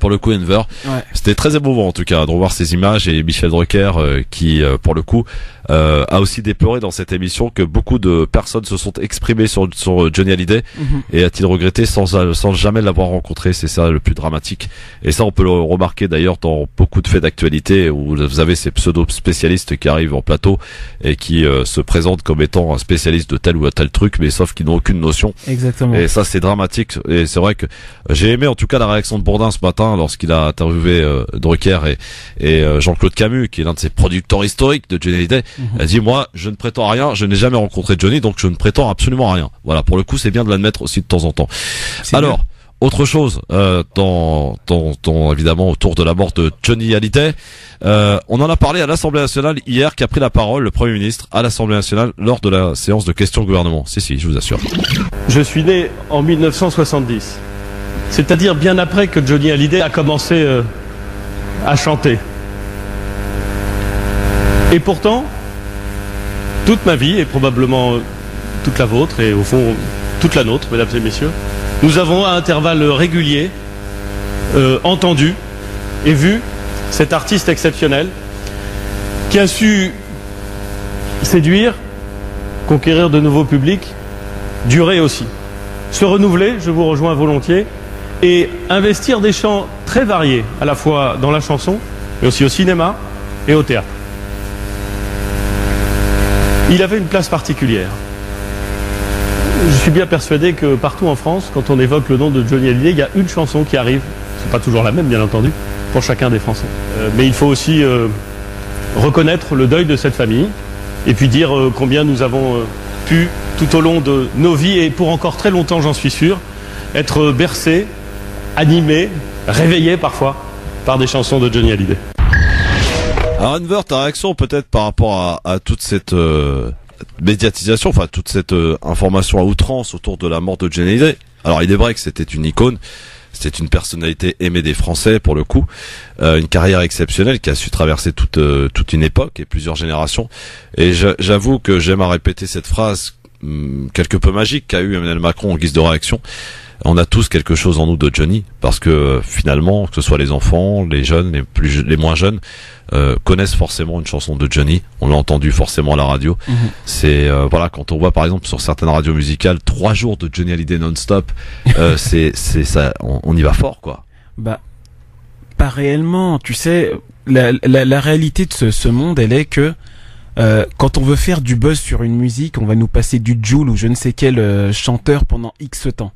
Pour le coup, Enver, ouais. C'était très émouvant en tout cas de revoir ces images et Michel Drucker qui, pour le coup, a aussi déploré dans cette émission que beaucoup de personnes se sont exprimées sur Johnny Hallyday et a-t-il regretté sans jamais l'avoir rencontré. C'est ça le plus dramatique. Et ça, on peut le remarquer d'ailleurs dans beaucoup de faits d'actualité où vous avez ces pseudo-spécialistes qui arrivent en plateau et qui se présentent comme étant un spécialiste de tel ou tel truc, mais sauf qu'ils n'ont aucune notion. Exactement. Et ça, c'est dramatique. Et c'est vrai que j'ai aimé en tout cas la réaction de Bourdin ce matin lorsqu'il a interviewé Drucker et Jean-Claude Camus, qui est l'un de ses producteurs historiques de Johnny Hallyday. Il a dit, moi, je ne prétends à rien, je n'ai jamais rencontré Johnny, donc je ne prétends absolument à rien. Voilà, pour le coup, c'est bien de l'admettre aussi de temps en temps. Alors, autre chose, dans évidemment autour de la mort de Johnny Hallyday, on en a parlé à l'Assemblée nationale hier, qu'a pris la parole le Premier ministre à l'Assemblée nationale lors de la séance de questions au gouvernement. Si, je vous assure. Je suis né en 1970. C'est-à-dire bien après que Johnny Hallyday a commencé à chanter. Et pourtant, toute ma vie, et probablement toute la vôtre, et au fond toute la nôtre, mesdames et messieurs, nous avons à intervalles réguliers entendu et vu cet artiste exceptionnel qui a su séduire, conquérir de nouveaux publics, durer aussi. Se renouveler, je vous rejoins volontiers, et investir des champs très variés, à la fois dans la chanson, mais aussi au cinéma et au théâtre. Il avait une place particulière. Je suis bien persuadé que partout en France, quand on évoque le nom de Johnny Hallyday, il y a une chanson qui arrive, c'est pas toujours la même bien entendu, pour chacun des Français. Mais il faut aussi reconnaître le deuil de cette famille, et puis dire combien nous avons pu, tout au long de nos vies, et pour encore très longtemps j'en suis sûr, être bercés, animés, réveillés parfois par des chansons de Johnny Hallyday. Alors Enver, ta réaction peut-être par rapport à toute cette médiatisation, enfin toute cette information à outrance autour de la mort de Johnny Hallyday. Alors il est vrai que c'était une icône, c'était une personnalité aimée des Français pour le coup, une carrière exceptionnelle qui a su traverser toute une époque et plusieurs générations. Et j'avoue que j'aime à répéter cette phrase quelque peu magique qu'a eu Emmanuel Macron en guise de réaction. on a tous quelque chose en nous de Johnny, parce que finalement, que ce soit les enfants, les jeunes, les moins jeunes, connaissent forcément une chanson de Johnny. On l'a entendu forcément à la radio. C'est voilà, quand on voit par exemple sur certaines radios musicales 3 jours de Johnny Hallyday non-stop, c'est ça, on y va fort quoi. Bah pas réellement, tu sais, la réalité de ce monde, elle est que quand on veut faire du buzz sur une musique, on va nous passer du Jul ou je ne sais quel chanteur pendant X temps.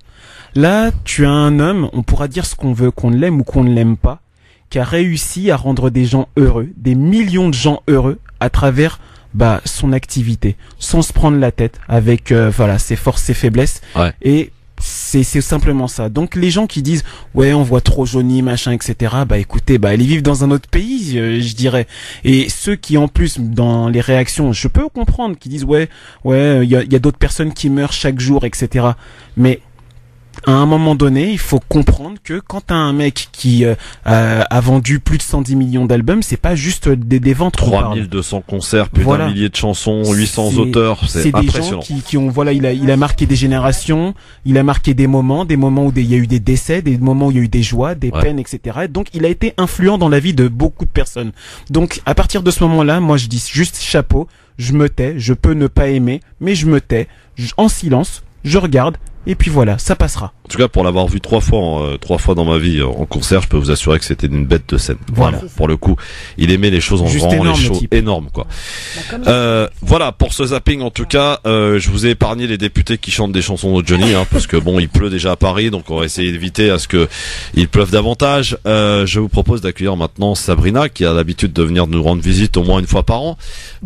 Là, tu as un homme, on pourra dire ce qu'on veut, qu'on l'aime ou qu'on ne l'aime pas, qui a réussi à rendre des gens heureux, des millions de gens heureux à travers son activité, sans se prendre la tête avec voilà ses forces, ses faiblesses. Ouais. Et c'est simplement ça. Donc les gens qui disent ouais on voit trop Johnny machin etc. Écoutez ils vivent dans un autre pays je dirais. Et ceux qui en plus dans les réactions je peux comprendre qui disent ouais il y a d'autres personnes qui meurent chaque jour etc. Mais à un moment donné, il faut comprendre que quand t'as un mec qui a vendu plus de 110 millions d'albums, c'est pas juste des ventes. 3200 concerts, plus d'un millier de chansons, 800 auteurs, c'est impressionnant. Des gens qui ont voilà, il a marqué des générations, il a marqué des moments où il y a eu des décès, des moments où il y a eu des joies, des peines, etc. Donc il a été influent dans la vie de beaucoup de personnes. Donc à partir de ce moment-là, moi je dis juste chapeau, je me tais, je peux ne pas aimer, mais je me tais, en silence, je regarde. Et puis voilà, ça passera. En tout cas, pour l'avoir vu 3 fois dans ma vie en concert, je peux vous assurer que c'était une bête de scène. Voilà. Vraiment, pour le coup, il aimait les choses en grand, les choses énormes, quoi. Voilà, pour ce zapping, en tout cas, je vous ai épargné les députés qui chantent des chansons de Johnny, parce que bon, il pleut déjà à Paris, donc on va essayer d'éviter à ce que il pleuve davantage. Je vous propose d'accueillir maintenant Sabrina, qui a l'habitude de venir nous rendre visite au moins une fois par an,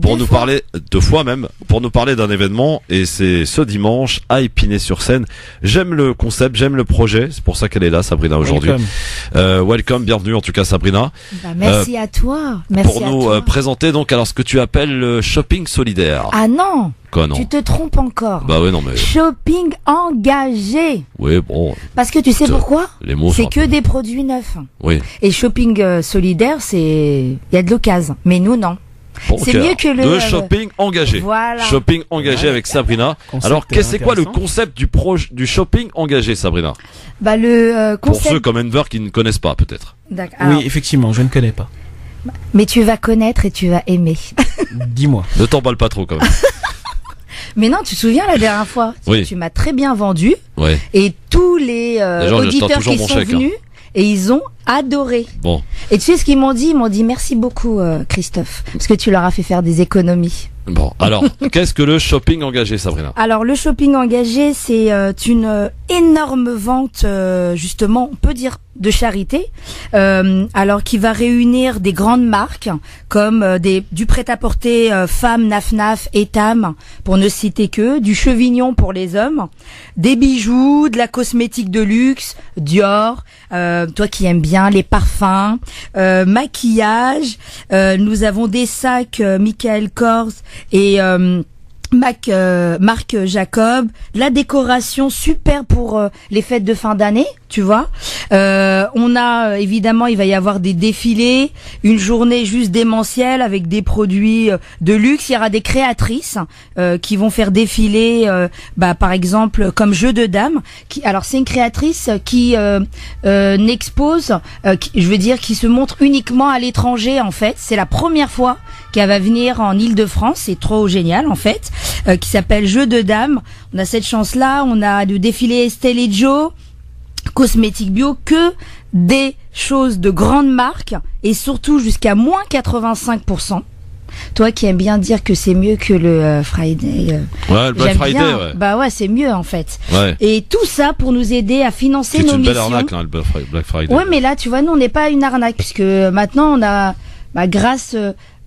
pour nous parler, 2 fois même, pour nous parler d'un événement, et c'est ce dimanche à Épinay-sur-Seine. J'aime le concept, j'aime le projet, c'est pour ça qu'elle est là, Sabrina, aujourd'hui. Welcome, bienvenue en tout cas, Sabrina. Merci à toi. Merci pour nous présenter donc alors ce que tu appelles le shopping solidaire. Ah non, quoi, non, tu te trompes encore. Bah ouais, non mais. Shopping engagé. Oui, bon. Parce que tu sais pourquoi? Les mots c'est que des produits neufs. Oui. Et shopping solidaire, il y a de l'occasion. Mais nous, non. C'est mieux que le shopping engagé. Voilà. Shopping engagé avec Sabrina. Alors, c'est quoi le concept du shopping engagé, Sabrina? Le concept. Pour ceux comme Enver qui ne connaissent pas, peut-être. D'accord. Oui, effectivement, je ne connais pas. Mais tu vas connaître et tu vas aimer. Dis-moi. Ne t'emballe pas trop, quand même. Mais non, tu te souviens la dernière fois, tu m'as très bien vendu. Ouais. Et tous les auditeurs qui sont venus. Et ils ont adoré. Bon. Et tu sais ce qu'ils m'ont dit? Ils m'ont dit merci beaucoup Christophe, parce que tu leur as fait faire des économies. Bon, alors, qu'est-ce que le shopping engagé, Sabrina? Alors, le shopping engagé, c'est une énorme vente, justement, on peut dire de charité, alors qui va réunir des grandes marques comme du prêt-à-porter femmes, Naf, Etam, pour ne citer que, du Chevignon pour les hommes, des bijoux, de la cosmétique de luxe, Dior, toi qui aimes bien les parfums, maquillage, nous avons des sacs Michael Kors et Marc Jacob, la décoration super pour les fêtes de fin d'année, tu vois. On a évidemment, il va y avoir des défilés, une journée juste démentielle avec des produits de luxe. Il y aura des créatrices qui vont faire défiler, par exemple comme Jeu de Dames. Alors c'est une créatrice qui n'expose, qui se montre uniquement à l'étranger en fait. C'est la première fois qu'elle va venir en Île-de-France. C'est trop génial en fait. Qui s'appelle Jeu de Dames. On a cette chance-là. On a le défilé Estelle et Joe, cosmétique bio, que des choses de grandes marques et surtout jusqu'à moins 85%. Toi qui aimes bien dire que c'est mieux que le Friday. Ouais, le Black Friday, bien. ouais. Bah ouais, c'est mieux en fait. Ouais. Et tout ça pour nous aider à financer nos missions. C'est une belle arnaque, hein, le Black Friday. Ouais, mais là, tu vois, nous, on n'est pas une arnaque puisque maintenant, on a, grâce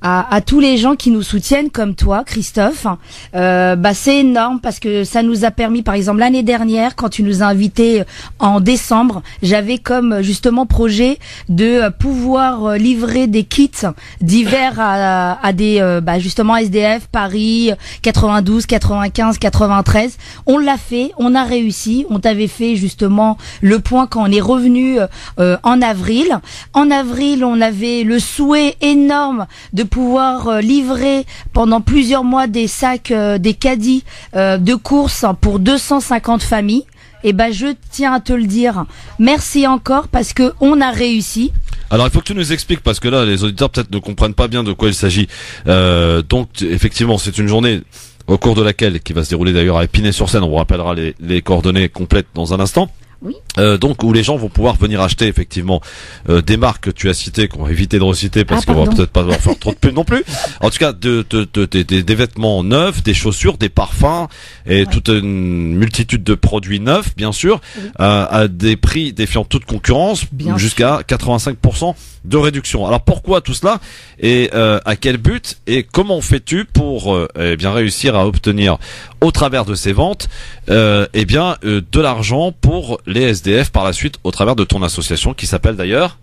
à tous les gens qui nous soutiennent comme toi, Christophe, c'est énorme parce que ça nous a permis, par exemple l'année dernière, quand tu nous as invités en décembre, j'avais comme justement projet de pouvoir livrer des kits d'hiver à des justement SDF, Paris, 92, 95, 93. On l'a fait, on a réussi. On t'avait fait justement le point quand on est revenu en avril. En avril, on avait le souhait énorme de pouvoir livrer pendant plusieurs mois des sacs, des caddies de courses pour 250 familles. Et ben je tiens à te le dire. Merci encore parce que on a réussi. Alors il faut que tu nous expliques parce que là les auditeurs peut-être ne comprennent pas bien de quoi il s'agit. Donc effectivement c'est une journée au cours de laquelle, qui va se dérouler d'ailleurs à Épinay-sur-Seine, on vous rappellera les coordonnées complètes dans un instant. Oui. Donc où les gens vont pouvoir venir acheter effectivement des marques que tu as citées, qu'on va éviter de reciter parce qu'on va peut-être pas leur faire trop de pub non plus. En tout cas, des vêtements neufs, des chaussures, des parfums et toute une multitude de produits neufs, bien sûr, à des prix défiant toute concurrence, jusqu'à 85% de réduction. Alors pourquoi tout cela et à quel but et comment fais-tu pour bien réussir à obtenir au travers de ces ventes de l'argent pour les SDF par la suite au travers de ton association qui s'appelle d'ailleurs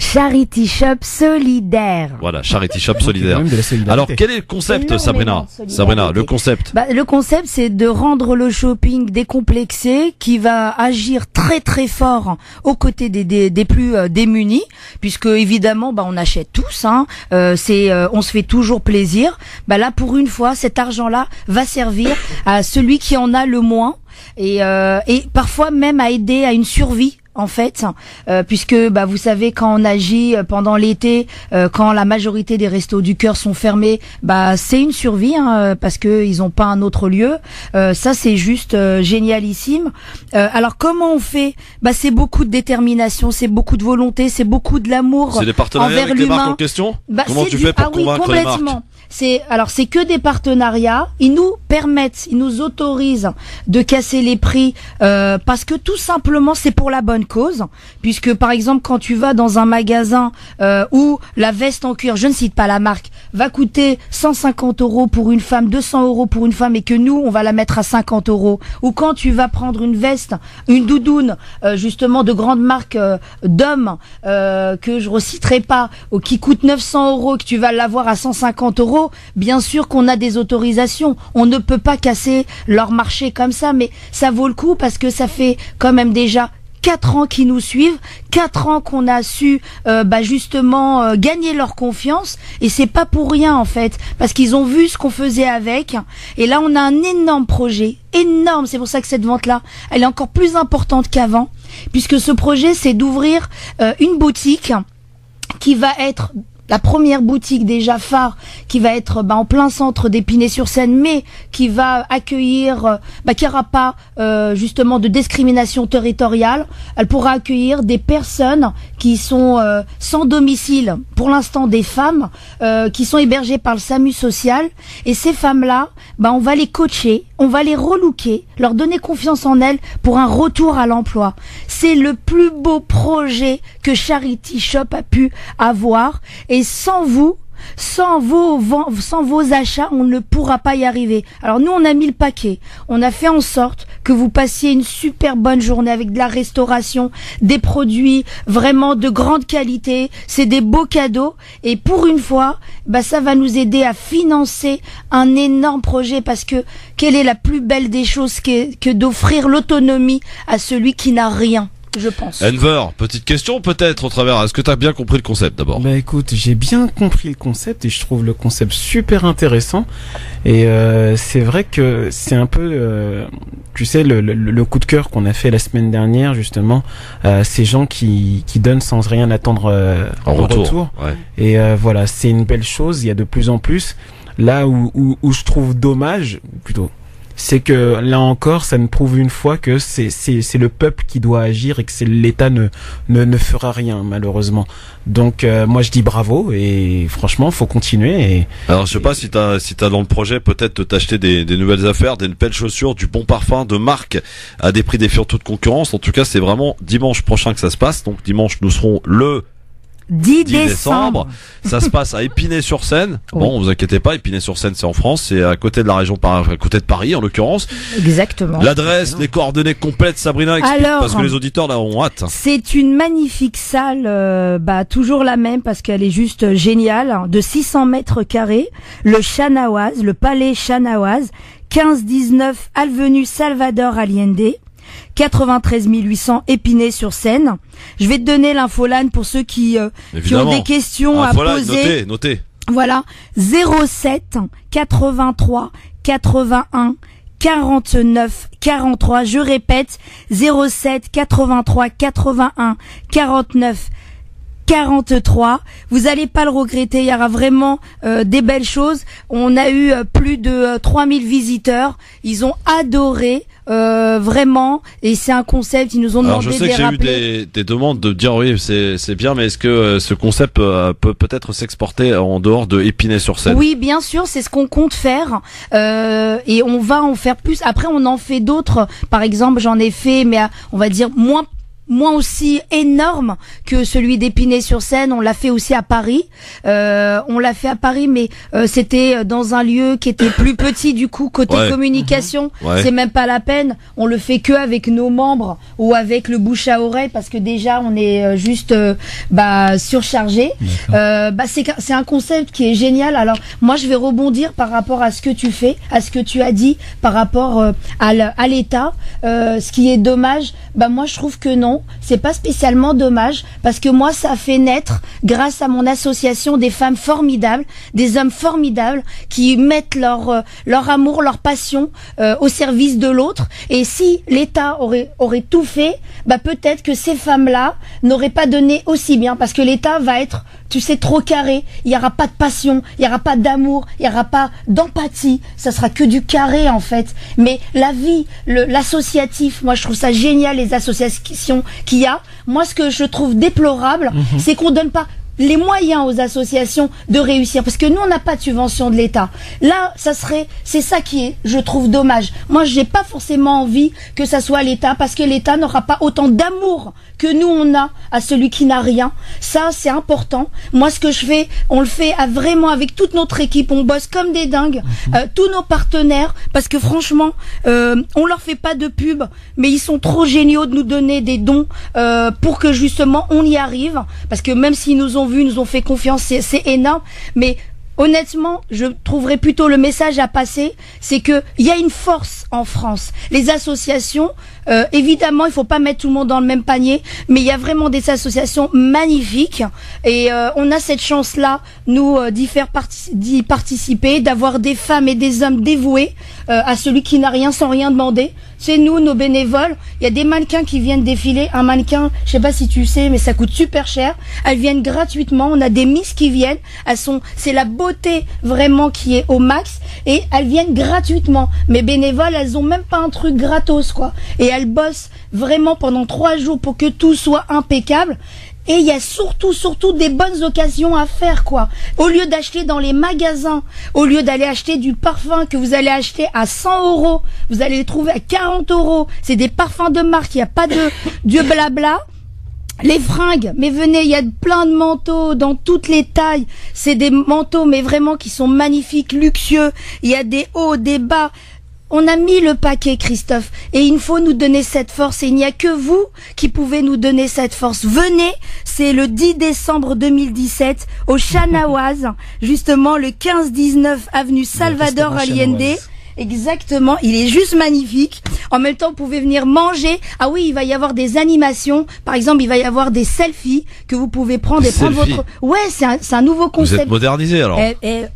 Charity Shop Solidaire. Voilà, Charity Shop Solidaire. Alors quel est le concept, Sabrina, le concept? Le concept c'est de rendre le shopping décomplexé, qui va agir très très fort aux côtés des plus démunis, puisque évidemment on achète tous, on se fait toujours plaisir. Là pour une fois cet argent là va servir à celui qui en a le moins et parfois même à aider à une survie. En fait, puisque vous savez quand on agit pendant l'été, quand la majorité des restos du cœur sont fermés, c'est une survie parce que ils ont pas un autre lieu. Ça c'est juste génialissime. Alors comment on fait? C'est beaucoup de détermination, c'est beaucoup de volonté, c'est beaucoup de l'amour envers l'humain. C'est des partenariats avec les marques en question. Comment tu fais pour convaincre les marques? C'est que des partenariats. Ils nous permettent, ils nous autorisent de casser les prix parce que tout simplement c'est pour la bonne cause. Puisque par exemple quand tu vas dans un magasin où la veste en cuir, je ne cite pas la marque, va coûter 150 € pour une femme, 200 € pour une femme et que nous on va la mettre à 50 €. Ou quand tu vas prendre une veste, une doudoune justement de grande marque d'hommes que je reciterai pas, qui coûte 900 € que tu vas l'avoir à 150 €. Bien sûr qu'on a des autorisations, on ne peut pas casser leur marché comme ça, mais ça vaut le coup parce que ça fait quand même déjà 4 ans qu'ils nous suivent, 4 ans qu'on a su justement gagner leur confiance, et c'est pas pour rien en fait, parce qu'ils ont vu ce qu'on faisait avec, et là on a un énorme projet, énorme, c'est pour ça que cette vente-là, elle est encore plus importante qu'avant, puisque ce projet c'est d'ouvrir une boutique qui va être la première boutique déjà phare, qui va être en plein centre d'Épinay-sur-Seine, mais qui va accueillir, qui n'aura pas justement de discrimination territoriale. Elle pourra accueillir des personnes qui sont sans domicile, pour l'instant des femmes qui sont hébergées par le SAMU social. Et ces femmes-là, on va les coacher, on va les relooker, leur donner confiance en elles pour un retour à l'emploi. C'est le plus beau projet que Charity Shop a pu avoir. Et sans vous, sans vos achats, on ne pourra pas y arriver. Alors nous, on a mis le paquet. On a fait en sorte que vous passiez une super bonne journée avec de la restauration, des produits vraiment de grande qualité. C'est des beaux cadeaux. Et pour une fois, ça va nous aider à financer un énorme projet, parce que quelle est la plus belle des choses que d'offrir l'autonomie à celui qui n'a rien? Je pense. Enver, petite question peut-être au travers. Est-ce que tu as bien compris le concept d'abord? Écoute, j'ai bien compris le concept et je trouve le concept super intéressant. Et c'est vrai que c'est un peu, tu sais, le coup de cœur qu'on a fait la semaine dernière justement. Ces gens qui donnent sans rien attendre en retour. Ouais. Et voilà, c'est une belle chose. Il y a de plus en plus. Là où je trouve dommage, plutôt, c'est que là encore, ça nous prouve une fois que c'est le peuple qui doit agir et que l'État ne fera rien malheureusement. Donc moi je dis bravo et franchement faut continuer. Alors je sais pas si t'as dans le projet peut-être de t'acheter des nouvelles affaires, des belles chaussures, du bon parfum de marque à des prix défiant toute concurrence. En tout cas c'est vraiment dimanche prochain que ça se passe. Donc dimanche nous serons le 10 décembre. Ça se passe à Épinay-sur-Seine. Bon, vous inquiétez pas, Épinay-sur-Seine, c'est en France, c'est à côté de la région, à côté de Paris, en l'occurrence. Exactement. L'adresse, les coordonnées complètes, Sabrina, explique, parce que les auditeurs là ont hâte. C'est une magnifique salle, toujours la même, parce qu'elle est juste géniale, de 600 mètres carrés. Le Chanawaz, le Palais Chanawaz, 15-19 avenue Salvador Allende. 93 800 Épinay-sur-Seine. Je vais te donner l'infolane pour ceux qui ont des questions à poser. Notez. Voilà, 07 83 81 49 43. Je répète, 07 83 81 49 43. Vous allez pas le regretter, il y aura vraiment des belles choses. On a eu plus de 3000 visiteurs, ils ont adoré vraiment, et c'est un concept, ils nous ont demandé de les rappeler. Alors je sais que j'ai eu des demandes de dire oui, c'est bien, mais est-ce que ce concept peut peut-être s'exporter en dehors de Épinay-sur-Seine? Oui, bien sûr, c'est ce qu'on compte faire, et on va en faire plus. Après, on en fait d'autres. Par exemple, j'en ai fait, mais on va dire moins aussi énorme que celui d'Épinay-sur-Seine. On l'a fait aussi à Paris. Mais c'était dans un lieu qui était plus petit, du coup, côté communication. Ouais. C'est même pas la peine. On le fait que avec nos membres ou avec le bouche à oreille, parce que déjà on est juste surchargé. C'est un concept qui est génial. Alors moi je vais rebondir par rapport à ce que tu fais, à ce que tu as dit par rapport à l'État. Ce qui est dommage, moi je trouve que non. C'est pas spécialement dommage, parce que moi ça a fait naître, grâce à mon association, des femmes formidables, des hommes formidables qui mettent leur amour, leur passion au service de l'autre. Et si l'État aurait tout fait, peut-être que ces femmes-là n'auraient pas donné aussi bien, parce que l'État va être, tu sais, trop carré. Il y aura pas de passion, il y aura pas d'amour, il y aura pas d'empathie. Ça sera que du carré en fait. Mais la vie, l'associatif, moi je trouve ça génial, les associations qu'il y a. Moi ce que je trouve déplorable, c'est qu'on donne pas les moyens aux associations de réussir, parce que nous on n'a pas de subvention de l'État. Là, c'est ça qui est, je trouve, dommage. Moi, j'ai pas forcément envie que ça soit l'État, parce que l'État n'aura pas autant d'amour que nous on a à celui qui n'a rien. Ça, c'est important. Moi, ce que je fais, on le fait vraiment avec toute notre équipe. On bosse comme des dingues, tous nos partenaires, parce que franchement, on leur fait pas de pub, mais ils sont trop géniaux de nous donner des dons pour que justement on y arrive. Parce que même s'ils nous ont nous ont fait confiance, c'est énorme, mais honnêtement, je trouverais plutôt le message à passer, c'est que il y a une force en France. Les associations, évidemment, il faut pas mettre tout le monde dans le même panier, mais il y a vraiment des associations magnifiques, et on a cette chance-là, nous, d'y participer, d'avoir des femmes et des hommes dévoués à celui qui n'a rien sans rien demander. C'est nous, nos bénévoles. Il y a des mannequins qui viennent défiler. Un mannequin, je sais pas si tu sais, mais ça coûte super cher. Elles viennent gratuitement. On a des miss qui viennent. C'est la beauté vraiment qui est au max, et elles viennent gratuitement. Mes bénévoles, elles ont même pas un truc gratos, quoi. Et elles bossent vraiment pendant 3 jours pour que tout soit impeccable. Et il y a surtout des bonnes occasions à faire, quoi. Au lieu d'acheter dans les magasins, au lieu d'aller acheter du parfum que vous allez acheter à 100 €, vous allez les trouver à 40 €. C'est des parfums de marque, il n'y a pas de blabla. Les fringues, mais venez, il y a plein de manteaux dans toutes les tailles. C'est des manteaux, mais vraiment qui sont magnifiques, luxueux. Il y a des hauts, des bas. On a mis le paquet, Christophe, et il faut nous donner cette force, et il n'y a que vous qui pouvez nous donner cette force. Venez, c'est le 10 décembre 2017 au Chanawaz, justement le 15-19 avenue Salvador Allende. Exactement, il est juste magnifique. En même temps, vous pouvez venir manger. Ah oui, il va y avoir des animations. Par exemple, il va y avoir des selfies que vous pouvez prendre et prendre votre... Ouais, c'est un nouveau concept. Vous êtes modernisé alors.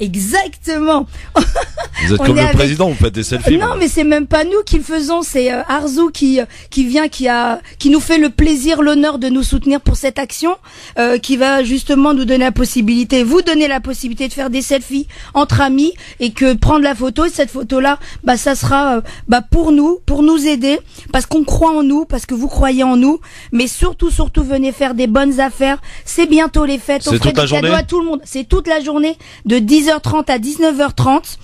Exactement. Vous êtes comme le président, vous faites des selfies. Non, mais c'est même pas nous qui le faisons, c'est Arzou qui vient, qui nous fait le plaisir, l'honneur de nous soutenir pour cette action, qui va justement nous donner la possibilité, vous donner la possibilité de faire des selfies entre amis, et que prendre la photo, et cette photo-là, ça sera pour nous aider, parce qu'on croit en nous, parce que vous croyez en nous, mais surtout venez faire des bonnes affaires. C'est bientôt les fêtes, on ferait des cadeaux à tout le monde. C'est toute la journée de 10h30 à 19h30.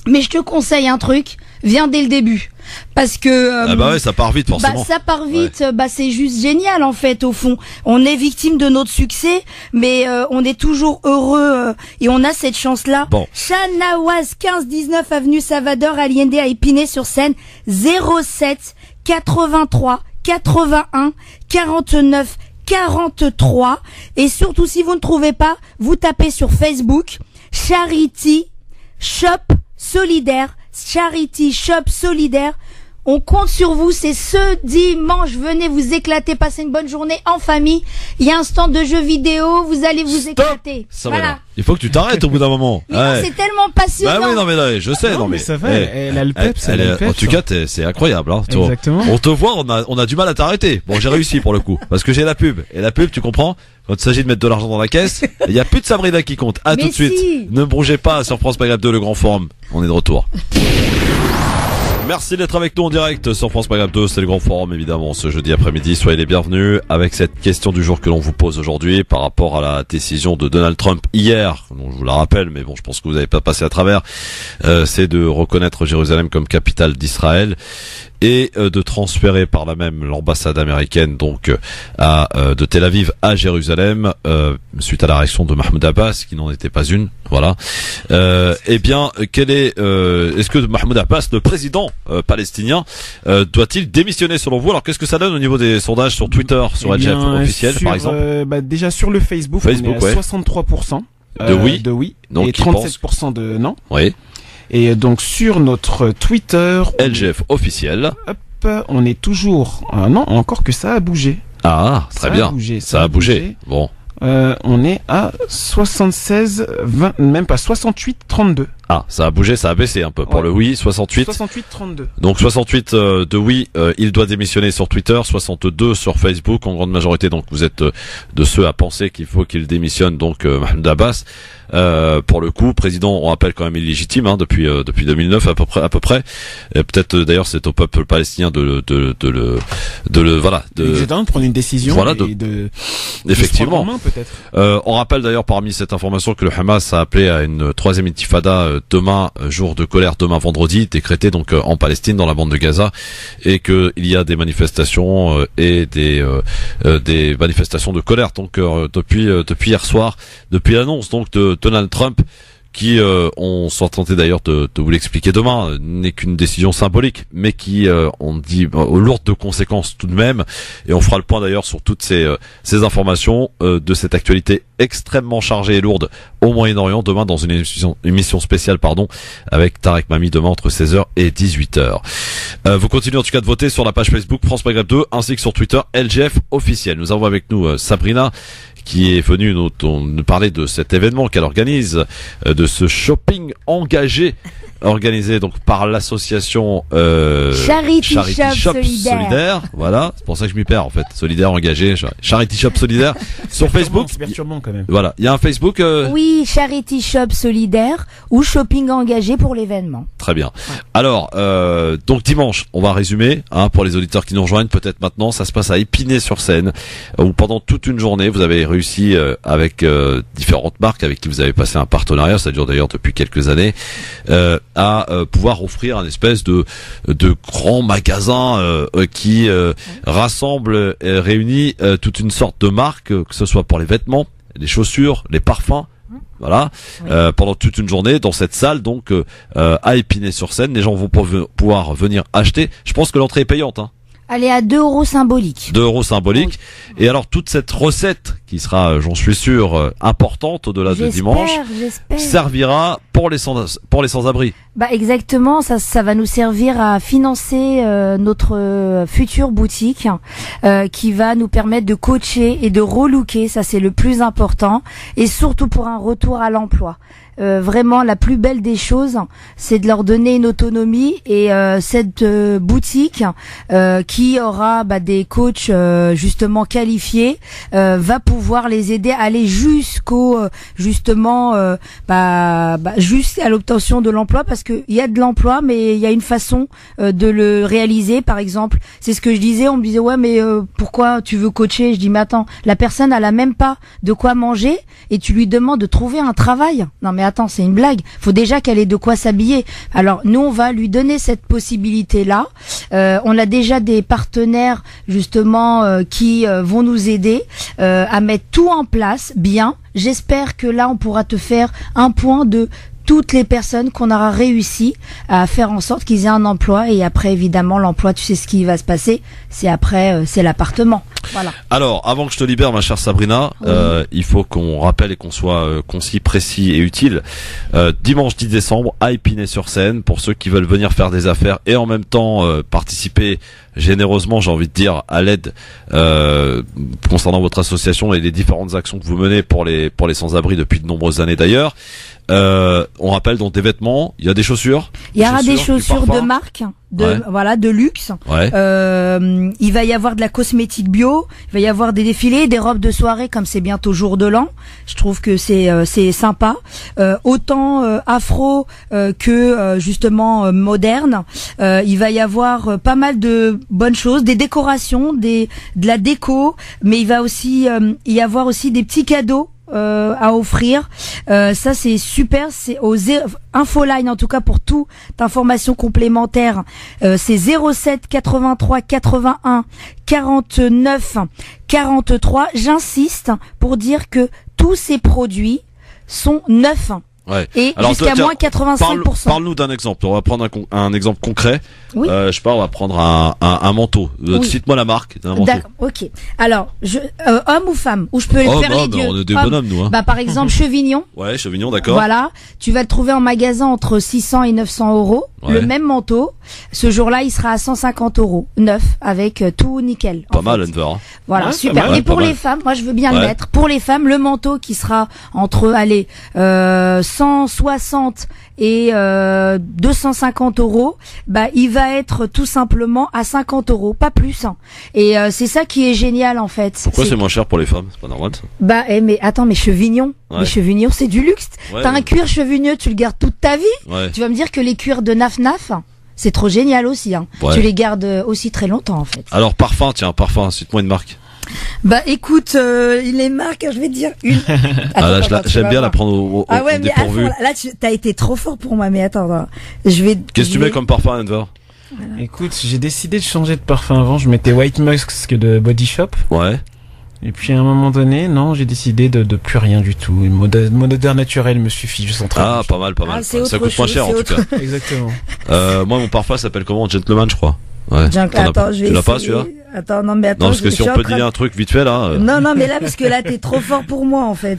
Mais je te conseille un truc, viens dès le début. Parce que ça part vite forcément. Ça part vite, c'est juste génial en fait au fond. On est victime de notre succès, mais on est toujours heureux et on a cette chance-là. Bon. Chanawaz 15-19 avenue Salvador Allende à Épinay-sur-Seine, 07 83 81 49 43. Et surtout, si vous ne trouvez pas, vous tapez sur Facebook Charity Shop Solidaire, Charity Shop Solidaire. On compte sur vous, c'est ce dimanche. Venez vous éclater, passer une bonne journée en famille. Il y a un stand de jeux vidéo, vous allez vous éclater. Voilà. Il faut que tu t'arrêtes au bout d'un moment. Mais non, c'est tellement passionnant. Bah oui, non mais là, je sais, non mais ça va, elle a le peps, en tout cas, c'est incroyable, hein. Exactement. On te voit, on a du mal à t'arrêter. Bon, j'ai réussi pour le coup, parce que j'ai la pub. Et la pub, tu comprends? Quand il s'agit de mettre de l'argent dans la caisse, il y a plus de Sabrina qui compte. À tout de suite. Ne bougez pas sur France Maghreb 2, le grand forum. On est de retour. Merci d'être avec nous en direct sur France Maghreb 2, c'est le grand forum évidemment ce jeudi après-midi. Soyez les bienvenus avec cette question du jour que l'on vous pose aujourd'hui par rapport à la décision de Donald Trump hier, dont je vous la rappelle, mais bon, je pense que vous n'avez pas passé à travers, c'est de reconnaître Jérusalem comme capitale d'Israël et de transférer par là même l'ambassade américaine donc de Tel Aviv à Jérusalem suite à la réaction de Mahmoud Abbas qui n'en était pas une, voilà. Eh bien, est-ce que Mahmoud Abbas, le président palestinien, doit-il démissionner selon vous? Alors qu'est-ce que ça donne au niveau des sondages sur Twitter, sur LGF officiel par exemple? Déjà sur le Facebook on est à 63% de oui donc, et 37% de non. Oui. Et donc sur notre Twitter LGF officiel, on est toujours non, encore que ça a bougé. Ah, très bien. Ça a bougé. Bon. On est à 76 20, même pas 68 32. Ah, ça a bougé, ça a baissé un peu pour le oui, 68 32. Donc 68 de oui, il doit démissionner sur Twitter, 62 sur Facebook en grande majorité. Donc vous êtes de ceux à penser qu'il faut qu'il démissionne donc Mahmoud Abbas. Pour le coup, président, on rappelle quand même illégitime depuis 2009 à peu près. Peut-être d'ailleurs c'est au peuple palestinien de prendre une décision effectivement. De peut-être. On rappelle d'ailleurs parmi cette information que le Hamas a appelé à une troisième intifada demain, jour de colère, demain vendredi, décrété donc en Palestine dans la bande de Gaza, et que il y a des manifestations et des manifestations de colère donc depuis hier soir, depuis l'annonce donc de Donald Trump, qui, on s'en tentait d'ailleurs de vous l'expliquer demain, n'est qu'une décision symbolique, mais qui, on dit, lourde de conséquences tout de même. Et on fera le point d'ailleurs sur toutes ces informations de cette actualité extrêmement chargée et lourde au Moyen-Orient demain dans une émission spéciale, avec Tarek Mami demain entre 16h et 18h. Vous continuez en tout cas de voter sur la page Facebook France Maghreb 2 ainsi que sur Twitter LGF officiel. Nous avons avec nous Sabrina, qui est venue nous parler de cet événement qu'elle organise, de ce shopping engagé, organisé donc par l'association Charity Shop Solidaire. Voilà, c'est pour ça que je m'y perds en fait. Solidaire engagé, Charity Shop Solidaire sur Facebook. C'est perturbant quand même. Voilà, il y a un Facebook. Oui, Charity Shop Solidaire ou shopping engagé pour l'événement. Très bien. Alors, donc dimanche, on va résumer pour les auditeurs qui nous rejoignent peut-être maintenant. Ça se passe à Épinay-sur-Seine où pendant toute une journée, vous avez réussi avec différentes marques avec qui vous avez passé un partenariat, ça dure d'ailleurs depuis quelques années, à pouvoir offrir un espèce de grand magasin qui rassemble et réunit toute une sorte de marques, que ce soit pour les vêtements, les chaussures, les parfums. Voilà, pendant toute une journée dans cette salle donc à Épinay-sur-Seine, les gens vont pouvoir venir acheter. Je pense que l'entrée est payante. Elle est à 2 € symboliques. 2 € symboliques. Oui. Et alors toute cette recette qui sera, j'en suis sûr, importante au-delà de dimanche, servira pour les sans-abri. Bah exactement, ça va nous servir à financer notre future boutique qui va nous permettre de coacher et de relooker, ça c'est le plus important, et surtout pour un retour à l'emploi. Vraiment la plus belle des choses, c'est de leur donner une autonomie, et cette boutique qui aura des coachs justement qualifiés va pouvoir les aider à aller jusqu'au justement juste à l'obtention de l'emploi, parce que il y a de l'emploi mais il y a une façon de le réaliser. Par exemple, c'est ce que je disais, on me disait ouais mais pourquoi tu veux coacher? Je dis mais attends, la personne elle a même pas de quoi manger et tu lui demandes de trouver un travail. Non mais attends, c'est une blague. Faut déjà qu'elle ait de quoi s'habiller. Alors nous on va lui donner cette possibilité là. On a déjà des partenaires justement qui vont nous aider à mettre tout en place bien. J'espère que là on pourra te faire un point de toutes les personnes qu'on aura réussi à faire en sorte qu'ils aient un emploi. Et après, évidemment, l'emploi, tu sais ce qui va se passer. C'est après, c'est l'appartement. Voilà. Alors, avant que je te libère, ma chère Sabrina, il faut qu'on rappelle et qu'on soit concis, précis et utile. Dimanche 10 décembre, à Épinay-sur-Seine, pour ceux qui veulent venir faire des affaires et en même temps participer généreusement, j'ai envie de dire, à l'aide concernant votre association et les différentes actions que vous menez pour les sans-abri depuis de nombreuses années d'ailleurs. On rappelle donc des vêtements, il y a des chaussures. Il y aura des chaussures de marque, voilà, de luxe. Ouais. Il va y avoir de la cosmétique bio, il va y avoir des défilés, des robes de soirée comme c'est bientôt jour de l'an. Je trouve que c'est sympa. Autant afro que justement moderne. Il va y avoir pas mal de bonnes choses, des décorations, de la déco, mais il va aussi y avoir aussi des petits cadeaux à offrir. Ça c'est super, c'est aux Infoline en tout cas pour toute information complémentaire. C'est 07 83 81 49 43. J'insiste pour dire que tous ces produits sont neufs. Ouais. Et alors, jusqu'à moins 85%. Parle-nous d'un exemple. On va prendre un exemple concret. Oui. Je sais pas, on va prendre un manteau. Oui. Cite-moi la marque d'un manteau. D'accord, ok. Alors, homme ou femme, ou je peux faire les deux. On est des bonhommes, nous. Hein. Bah, par exemple, Chevignon. Ouais, Chevignon, d'accord. Voilà. Tu vas le trouver en magasin entre 600 et 900 euros. Ouais. Le même manteau. Ce jour-là, il sera à 150 euros. Neuf, avec tout nickel. Pas mal, Enver. Hein. Voilà, ouais, super. mal, et pour les femmes, moi, je veux bien le mettre. Pour les femmes, le manteau qui sera entre, 160 et 250 euros, bah il va être tout simplement à 50 euros, pas plus. Hein. Et c'est ça qui est génial en fait. Pourquoi c'est moins cher pour les femmes? C'est pas normal ça. Bah mais attends, mais Chevignon, mais Chevignon c'est du luxe. Ouais, t'as un cuir chevigneux, tu le gardes toute ta vie. Ouais. Tu vas me dire que les cuirs de Naf Naf, c'est trop génial aussi. Hein. Ouais. Tu les gardes aussi très longtemps en fait. Alors parfum, tiens, parfum, cite-moi une marque. Bah écoute, les marques, je vais te dire une. J'aime bien la prendre au mais dépourvu. Là, t'as été trop fort pour moi, mais attends, je vais. Qu'est-ce que tu mets comme parfum, Enver? Voilà. Écoute, j'ai décidé de changer de parfum avant. Je mettais White Musk de Body Shop. Ouais. Et puis à un moment donné, non, j'ai décidé de plus rien du tout. Mon odeur naturelle me suffit. Je sens très bien. Pas mal. Ah, ça coûte moins cher en tout cas. Exactement. Moi, mon parfum s'appelle comment? Gentleman, je crois. Ouais. Attends, je vais. Tu l'as pas celui-là? Attends, non, mais attends. Non, parce que si on peut dire un truc vite fait là. Non, mais là, parce que là, t'es trop fort pour moi, en fait.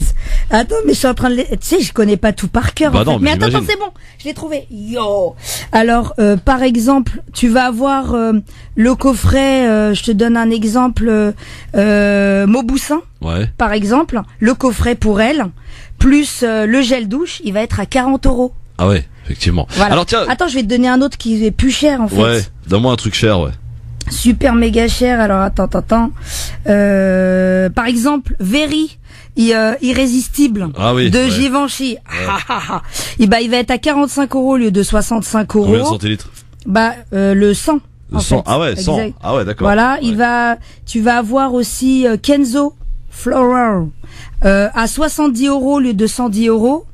Attends, mais je suis en train de tu sais, je connais pas tout par cœur, bah en non, fait. Mais attends, c'est bon. Je l'ai trouvé. Yo! Alors, par exemple, tu vas avoir, le coffret, je te donne un exemple, Mauboussin. Ouais. Par exemple, le coffret pour elle, plus, le gel douche, il va être à 40 euros. Ah ouais, effectivement. Voilà. Alors tiens. Attends, je vais te donner un autre qui est plus cher, en fait. Ouais. Donne-moi un truc cher, ouais. Super méga cher. Alors attends. Par exemple, Very irrésistible de Givenchy. Ouais. Il va être à 45 euros au lieu de 65 euros. Combien de centilitres? Le 100. Le 100. Ah ouais, 100. Exact. Ah ouais, d'accord. Voilà, tu vas avoir aussi Kenzo Floral à 70 euros au lieu de 110 euros.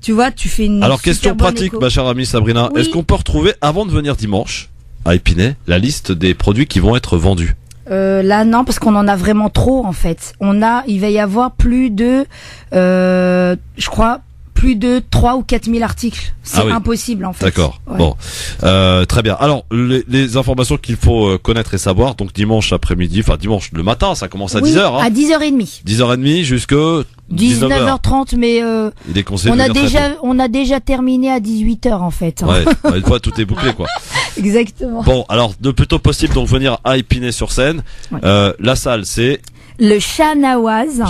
Tu vois, tu fais une. Alors question pratique, ma chère amie Sabrina, oui. Est-ce qu'on peut retrouver avant de venir dimanche à Épinay la liste des produits qui vont être vendus? Là non, parce qu'on en a vraiment trop en fait. Il va y avoir plus de, je crois, plus de 3 ou 4 000 articles. C'est impossible en fait. D'accord. Ouais. Bon, très bien. Alors les informations qu'il faut connaître et savoir. Donc dimanche après-midi, enfin dimanche le matin, ça commence à 10h. Hein. À 10h30. 10h30 jusque 19h30, mais il est conseillé on a déjà terminé à 18h en fait. Ouais, une fois tout est bouclé quoi. Exactement. Bon, alors de plutôt possible donc venir à Épinay-sur-Seine. Ouais. La salle c'est le Chanawaz.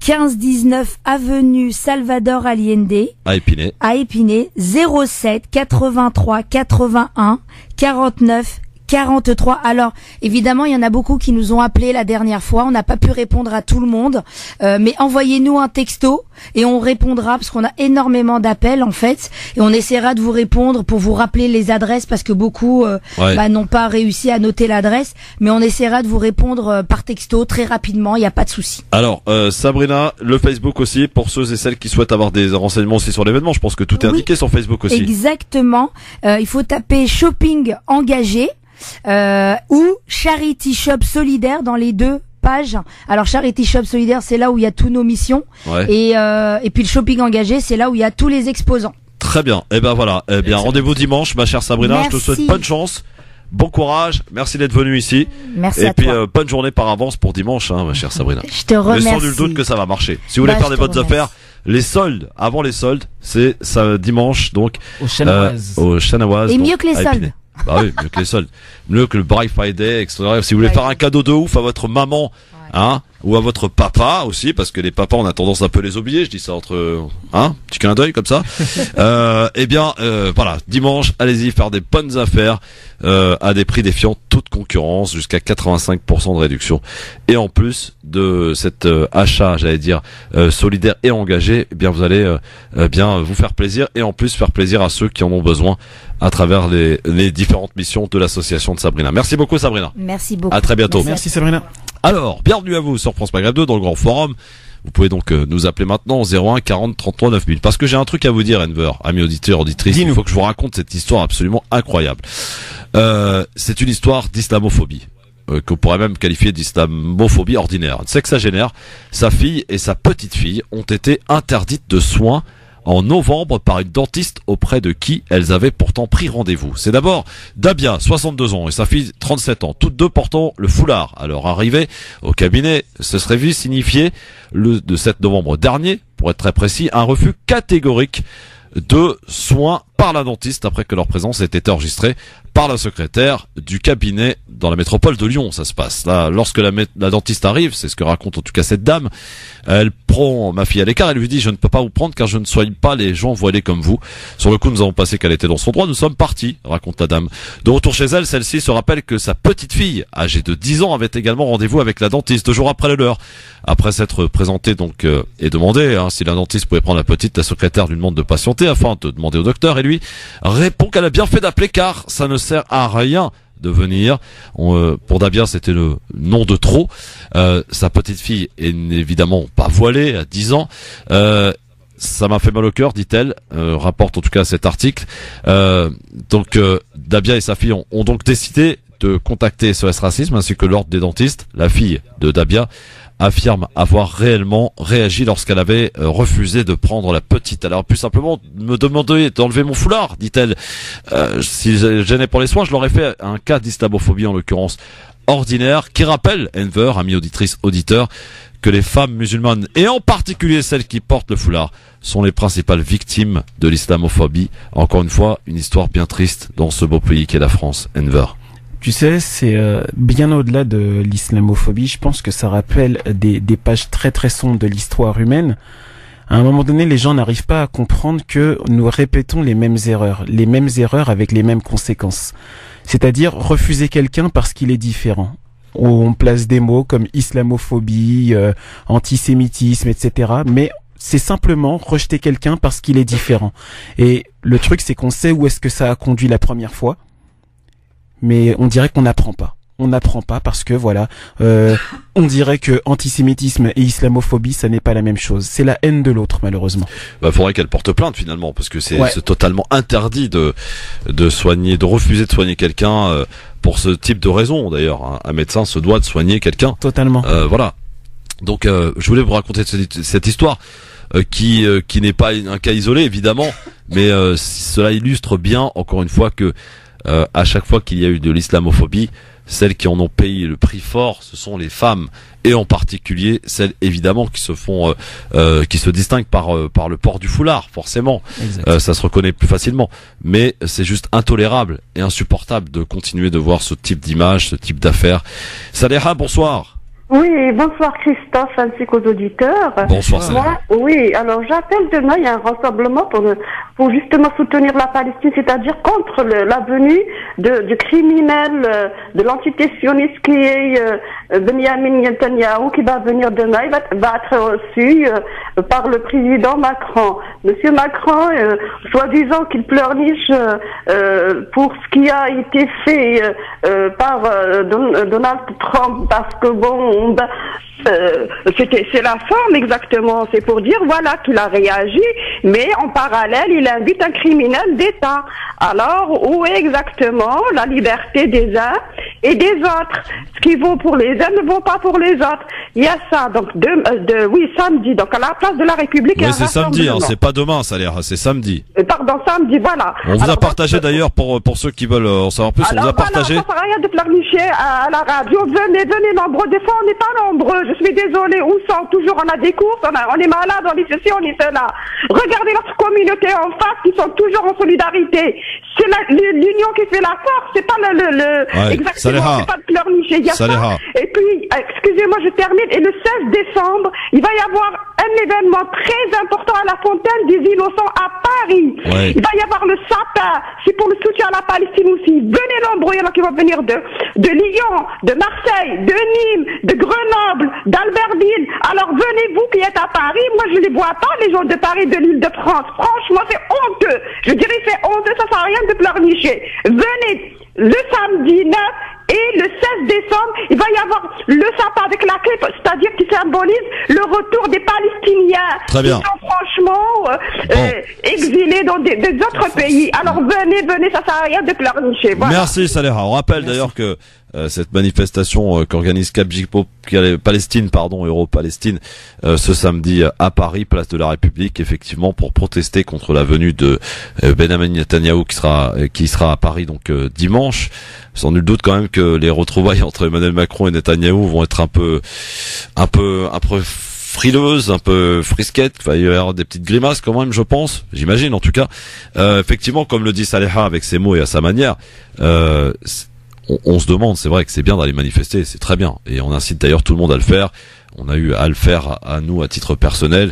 15-19 avenue Salvador Allende. À Épinay. 07 83 81 49 43. Alors, évidemment, il y en a beaucoup qui nous ont appelés la dernière fois. On n'a pas pu répondre à tout le monde. Mais envoyez-nous un texto et on répondra parce qu'on a énormément d'appels, en fait. Et on essaiera de vous répondre pour vous rappeler les adresses parce que beaucoup n'ont pas réussi à noter l'adresse. Mais on essaiera de vous répondre par texto très rapidement. Il n'y a pas de souci. Alors, Sabrina, le Facebook aussi, pour ceux et celles qui souhaitent avoir des renseignements aussi sur l'événement. Je pense que tout est indiqué sur Facebook aussi. Exactement. Il faut taper shopping engagé. Ou Charity Shop Solidaire dans les deux pages. Alors Charity Shop Solidaire, c'est là où il y a tous nos missions. Ouais. Et puis le shopping engagé, c'est là où il y a tous les exposants. Très bien. Eh ben voilà. Eh bien, rendez-vous dimanche, ma chère Sabrina. Merci. Je te souhaite bonne chance. Bon courage, merci d'être venu ici. Merci et à puis toi. bonne journée par avance pour dimanche, hein, ma chère Sabrina. Je te remercie. Mais sans nul doute que ça va marcher. Si vous voulez faire des bonnes affaires, les soldes, avant les soldes, c'est ça dimanche donc Au Chanoise. au Chanoise. Et donc, mieux que les à soldes. Épinay. Bah oui, mieux que les soldes. Mieux que le Black Friday, etc. Si vous voulez faire un cadeau de ouf à votre maman, hein, ou à votre papa aussi, parce que les papas on a tendance un peu les oublier, je dis ça entre, hein, petit clin d'œil comme ça. Eh bien, voilà, dimanche, allez-y faire des bonnes affaires à des prix défiant toute concurrence, jusqu'à 85% de réduction. Et en plus de cet achat, j'allais dire solidaire et engagé, eh bien vous allez bien vous faire plaisir et en plus faire plaisir à ceux qui en ont besoin à travers les différentes missions de l'association de Sabrina. Merci beaucoup Sabrina. Merci beaucoup. À très bientôt. Merci Sabrina. Alors, bienvenue à vous sur France Maghreb 2 dans le grand forum. Vous pouvez donc nous appeler maintenant au 01 40 33 9000. Parce que j'ai un truc à vous dire, Enver, amis auditeurs, auditrices. Il faut que je vous raconte cette histoire absolument incroyable. C'est une histoire d'islamophobie. Qu'on pourrait même qualifier d'islamophobie ordinaire. Un sexagénaire, sa fille et sa petite fille ont été interdites de soins en novembre par une dentiste auprès de qui elles avaient pourtant pris rendez-vous. C'est d'abord Dabia, 62 ans, et sa fille, 37 ans, toutes deux portant le foulard. À leur arrivée au cabinet, ce serait vu signifier de 7 novembre dernier, pour être très précis, un refus catégorique de soins par la dentiste après que leur présence ait été enregistrée par la secrétaire du cabinet dans la métropole de Lyon. Ça se passe là lorsque la dentiste arrive, c'est ce que raconte en tout cas cette dame. Elle prend ma fille à l'écart, elle lui dit: je ne peux pas vous prendre car je ne soigne pas les gens voilés comme vous. Sur le coup, nous avons passé qu'elle était dans son droit, nous sommes partis, raconte la dame. De retour chez elle, celle-ci se rappelle que sa petite fille, âgée de 10 ans, avait également rendez-vous avec la dentiste 2 jours après le leur. Après s'être présentée donc et demandé si la dentiste pouvait prendre la petite, la secrétaire lui demande de patienter afin de demander au docteur et lui répond qu'elle a bien fait d'appeler car ça ne sert à rien de venir. Pour Dabia, c'était le nom de trop. Sa petite fille est évidemment pas voilée à 10 ans. Ça m'a fait mal au cœur, dit-elle, rapporte en tout cas cet article. Donc Dabia et sa fille ont donc décidé de contacter SOS Racisme ainsi que l'ordre des dentistes. La fille de Dabia affirme avoir réellement réagi lorsqu'elle avait refusé de prendre la petite. Elle aurait pu simplement me demander d'enlever mon foulard, dit-elle. Si je gênais pour les soins, je l'aurais fait. Un cas d'islamophobie en l'occurrence ordinaire qui rappelle, Enver, amis auditrices, auditeurs, que les femmes musulmanes, et en particulier celles qui portent le foulard, sont les principales victimes de l'islamophobie. Encore une fois, une histoire bien triste dans ce beau pays qu'est la France, Enver. Tu sais, c'est bien au-delà de l'islamophobie. Je pense que ça rappelle des pages très très sombres de l'histoire humaine. À un moment donné, les gens n'arrivent pas à comprendre que nous répétons les mêmes erreurs avec les mêmes conséquences. C'est-à-dire refuser quelqu'un parce qu'il est différent. On place des mots comme islamophobie, antisémitisme, etc. Mais c'est simplement rejeter quelqu'un parce qu'il est différent. Et le truc, c'est qu'on sait où est-ce que ça a conduit la première fois. Mais on dirait qu'on n'apprend pas. On n'apprend pas parce que voilà, on dirait que antisémitisme et islamophobie, ça n'est pas la même chose. C'est la haine de l'autre, malheureusement. Bah, faudrait qu'elle porte plainte finalement, parce que c'est totalement interdit de soigner, de refuser de soigner quelqu'un pour ce type de raison. D'ailleurs, un médecin se doit de soigner quelqu'un. Totalement. Voilà. Donc, je voulais vous raconter cette histoire qui n'est pas un cas isolé évidemment, mais cela illustre bien, encore une fois, que à chaque fois qu'il y a eu de l'islamophobie, celles qui en ont payé le prix fort, ce sont les femmes, et en particulier celles évidemment qui se font, qui se distinguent par le port du foulard, forcément. Ça se reconnaît plus facilement, mais c'est juste intolérable et insupportable de continuer de voir ce type d'image, ce type d'affaires. Saleha, bonsoir. Oui, bonsoir Christophe, ainsi qu'aux auditeurs. Bonsoir Saleha. Oui, alors j'appelle demain, il y a un rassemblement pour justement soutenir la Palestine, c'est-à-dire contre la venue du criminel, de l'entité sioniste qui est Benjamin Netanyahu, qui va venir demain. Il va être reçu par le président Macron. Monsieur Macron, soi-disant qu'il pleurniche pour ce qui a été fait par Donald Trump, parce que bon, c'est la forme exactement. C'est pour dire voilà qu'il a réagi, mais en parallèle il invite un criminel d'État. Alors où est exactement la liberté des uns et des autres? Ce qui vaut pour les uns ne vaut pas pour les autres. Il y a ça. Donc samedi. Donc à la place de la République. Oui, c'est samedi. Hein, c'est pas demain, ça a l'air. C'est samedi. Pardon, samedi. Voilà. On vous a partagé d'ailleurs pour ceux qui veulent en savoir plus. On vous a partagé. Ça sert à rien de pleurnicher à la radio. Venez nombreux. Des fois on n'est pas nombreux. Je suis désolée. Où sont toujours on a des courses, on est malade, on est ceci, on est cela. Regardez notre communauté en face qui sont toujours en solidarité. C'est l'union qui fait la force. C'est pas exactement. C'est pas de pleurnicher. Il y a ça. Et puis excusez-moi, je termine. Et le 16 décembre, il va y avoir un événement très important à la Fontaine des Innocents à Paris. Ouais. Il va y avoir le sapin. C'est pour le soutien à la Palestine aussi. Venez nombreux. Il y en a qui vont venir de Lyon, de Marseille, de Nîmes, de Grenoble, d'Albertville. Alors venez-vous qui êtes à Paris. Moi je les vois pas, les gens de Paris, de l'Île-de-France. Franchement, c'est honteux. Je dirais c'est honteux, ça sert à rien de pleurnicher. Venez le samedi 9 et le 16 décembre, il va y avoir le sapin avec la clé, c'est-à-dire qui symbolise le retour des Palestiniens. Très bien. Qui sont franchement exilés dans des autres pays. Alors venez, ça sert à rien de pleurnicher. Voilà. Merci Saleha. On rappelle d'ailleurs que cette manifestation qu'organise Cap Palestine, Euro-Palestine, ce samedi à Paris, place de la République, effectivement, pour protester contre la venue de Benjamin Netanyahou qui sera à Paris donc dimanche. Sans nul doute quand même que les retrouvailles entre Emmanuel Macron et Netanyahou vont être un peu frileuses, un peu frisquettes. Il va y avoir des petites grimaces quand même, je pense. J'imagine en tout cas. Effectivement, comme le dit Saleha avec ses mots et à sa manière, on se demande, c'est vrai que c'est bien d'aller manifester, c'est très bien. Et on incite d'ailleurs tout le monde à le faire. On a eu à le faire à nous à titre personnel.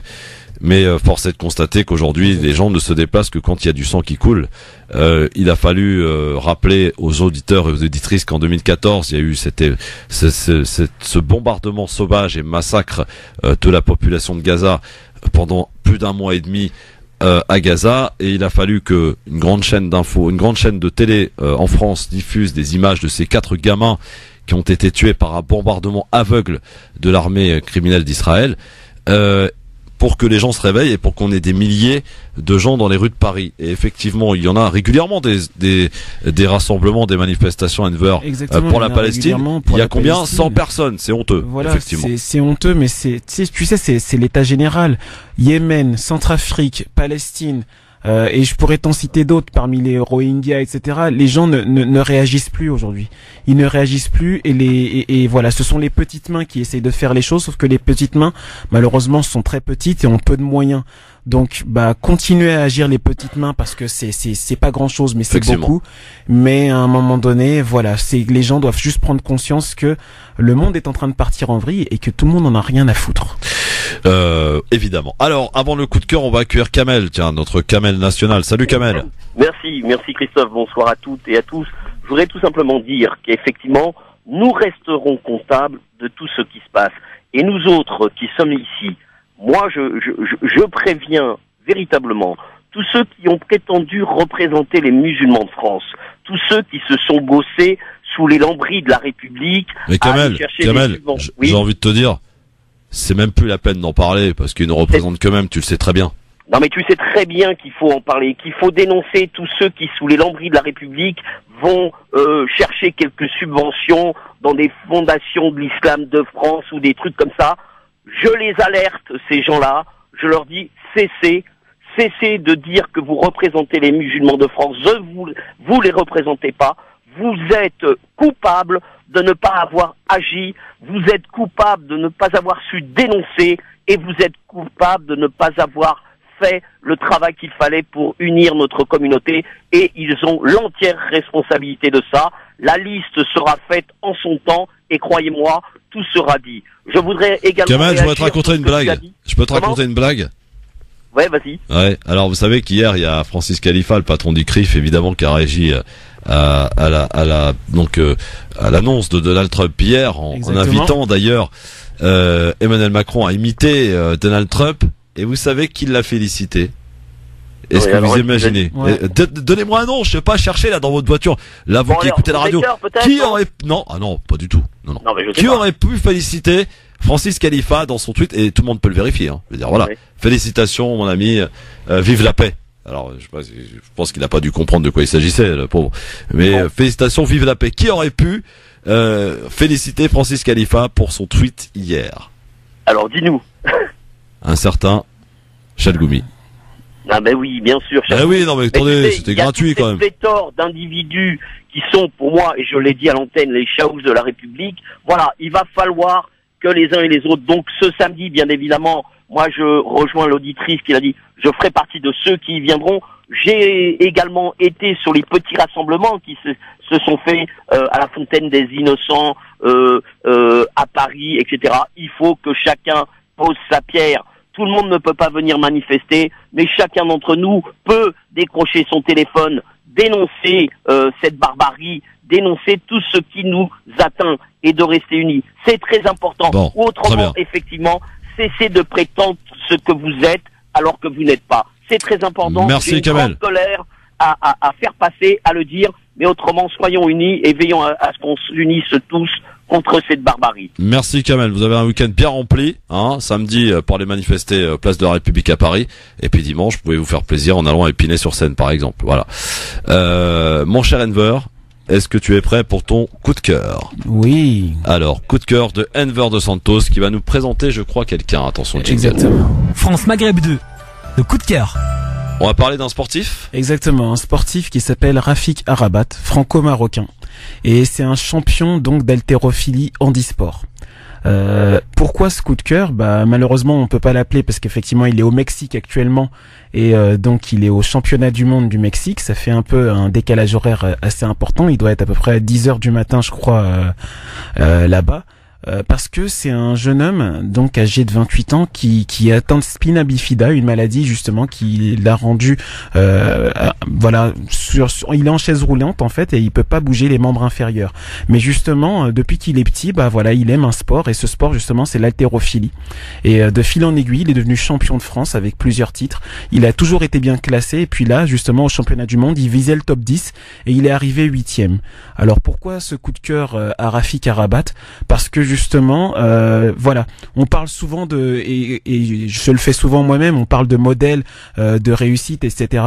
Mais force est de constater qu'aujourd'hui, les gens ne se déplacent que quand il y a du sang qui coule. Il a fallu rappeler aux auditeurs et aux auditrices qu'en 2014, il y a eu ce bombardement sauvage et massacre de la population de Gaza pendant plus d'un mois et demi à Gaza, et il a fallu que une grande chaîne d'infos, une grande chaîne de télé en France diffuse des images de ces 4 gamins qui ont été tués par un bombardement aveugle de l'armée criminelle d'Israël. Pour que les gens se réveillent et pour qu'on ait des milliers de gens dans les rues de Paris. Et effectivement, il y en a régulièrement des rassemblements, des manifestations à Denver pour la Palestine. Il y a combien? 100 personnes. C'est honteux. Voilà, effectivement. C'est honteux, mais tu sais, c'est l'état général. Yémen, Centrafrique, Palestine. Et je pourrais t'en citer d'autres parmi les Rohingyas, etc. Les gens ne réagissent plus aujourd'hui. Ils ne réagissent plus et voilà, ce sont les petites mains qui essayent de faire les choses, sauf que les petites mains, malheureusement, sont très petites et ont peu de moyens. Donc, continuez à agir les petites mains parce que c'est pas grand chose, mais c'est beaucoup. Mais à un moment donné, voilà, les gens doivent juste prendre conscience que le monde est en train de partir en vrille et que tout le monde en a rien à foutre. Évidemment. Alors, avant le coup de cœur, on va accueillir Kamel, notre Kamel national. Salut Kamel. Merci Christophe, bonsoir à toutes et à tous. Je voudrais tout simplement dire qu'effectivement, nous resterons comptables de tout ce qui se passe. Et nous autres qui sommes ici, moi je préviens véritablement tous ceux qui ont prétendu représenter les musulmans de France, tous ceux qui se sont gossés sous les lambris de la République. Mais Kamel, j'ai envie de te dire, c'est même plus la peine d'en parler parce qu'ils ne représentent qu'eux-mêmes, tu le sais très bien. Non mais tu sais très bien qu'il faut en parler, qu'il faut dénoncer tous ceux qui, sous les lambris de la République, vont chercher quelques subventions dans des fondations de l'islam de France ou des trucs comme ça. Je les alerte, ces gens-là, je leur dis cessez de dire que vous représentez les musulmans de France, vous les représentez pas, vous êtes coupables de ne pas avoir agi, vous êtes coupables de ne pas avoir su dénoncer et vous êtes coupables de ne pas avoir fait le travail qu'il fallait pour unir notre communauté et ils ont l'entière responsabilité de ça. La liste sera faite en son temps et croyez-moi, tout sera dit. Je voudrais également... Kamel, je voudrais te raconter une blague. Je peux te raconter une blague ? Ouais, vas-y. Ouais, alors vous savez qu'hier, il y a Francis Khalifa, le patron du CRIF, évidemment, qui a réagi à l'annonce de Donald Trump hier, en invitant d'ailleurs Emmanuel Macron à imiter Donald Trump. Et vous savez qui l'a félicité? Est-ce que vous imaginez? Donnez-moi un nom, je sais pas, chercher là dans votre voiture. Là, vous qui écoutez la radio. Qui aurait... Non, pas du tout. Non. Qui aurait pu féliciter Francis Khalifa dans son tweet, et tout le monde peut le vérifier, hein. Je veux dire, voilà. Oui. Félicitations, mon ami, vive la paix. Alors, je pense qu'il n'a pas dû comprendre de quoi il s'agissait, le pauvre. Mais félicitations, vive la paix. Qui aurait pu féliciter Francis Khalifa pour son tweet hier? Alors, dis-nous. Un certain Chalgoumi. Ah ben oui, bien sûr. Ah oui, non mais attendez, c'était gratuit quand même. Il y a pléthore d'individus qui sont, pour moi, et je l'ai dit à l'antenne, les chaos de la République. Voilà, il va falloir que les uns et les autres. Donc ce samedi, bien évidemment, moi je rejoins l'auditrice qui l'a dit, je ferai partie de ceux qui y viendront. J'ai également été sur les petits rassemblements qui se sont faits à la Fontaine des Innocents, à Paris, etc. Il faut que chacun pose sa pierre. Tout le monde ne peut pas venir manifester, mais chacun d'entre nous peut décrocher son téléphone, dénoncer cette barbarie, dénoncer tout ce qui nous atteint et de rester unis. C'est très important. Bon, ou autrement, effectivement, cessez de prétendre ce que vous êtes alors que vous n'êtes pas. C'est très important. Merci, j'ai une grande colère à faire passer, à le dire, mais autrement, soyons unis et veillons à ce qu'on s'unisse tous contre cette barbarie. Merci Kamel, vous avez un week-end bien rempli, hein, samedi pour aller manifester place de la République à Paris, et puis dimanche, vous pouvez vous faire plaisir en allant à Épinay-sur-Seine par exemple, voilà. Mon cher Enver, est-ce que tu es prêt pour ton coup de cœur? Oui. Alors, coup de cœur de Enver de Santos qui va nous présenter, je crois, quelqu'un. Attention, exactement. France Maghreb 2, le coup de cœur. On va parler d'un sportif. Exactement, un sportif qui s'appelle Rafik Harabat, franco-marocain. Et c'est un champion donc d'haltérophilie handisport. Pourquoi ce coup de cœur? Malheureusement on peut pas l'appeler parce qu'effectivement il est au Mexique actuellement et donc il est au championnat du monde du Mexique. Ça fait un peu un décalage horaire assez important. Il doit être à peu près à 10h du matin je crois là-bas. Parce que c'est un jeune homme donc âgé de 28 ans qui est atteint de spina bifida, une maladie justement qui l'a rendu voilà il est en chaise roulante en fait et il peut pas bouger les membres inférieurs. Mais justement depuis qu'il est petit voilà il aime un sport et ce sport justement c'est l'haltérophilie. Et de fil en aiguille il est devenu champion de France avec plusieurs titres. Il a toujours été bien classé et puis là justement au championnat du monde il visait le top 10 et il est arrivé 8e. Alors pourquoi ce coup de cœur à Rafik Harabat? Parce que justement, voilà, on parle souvent et je le fais souvent moi-même, on parle de modèles de réussite, etc.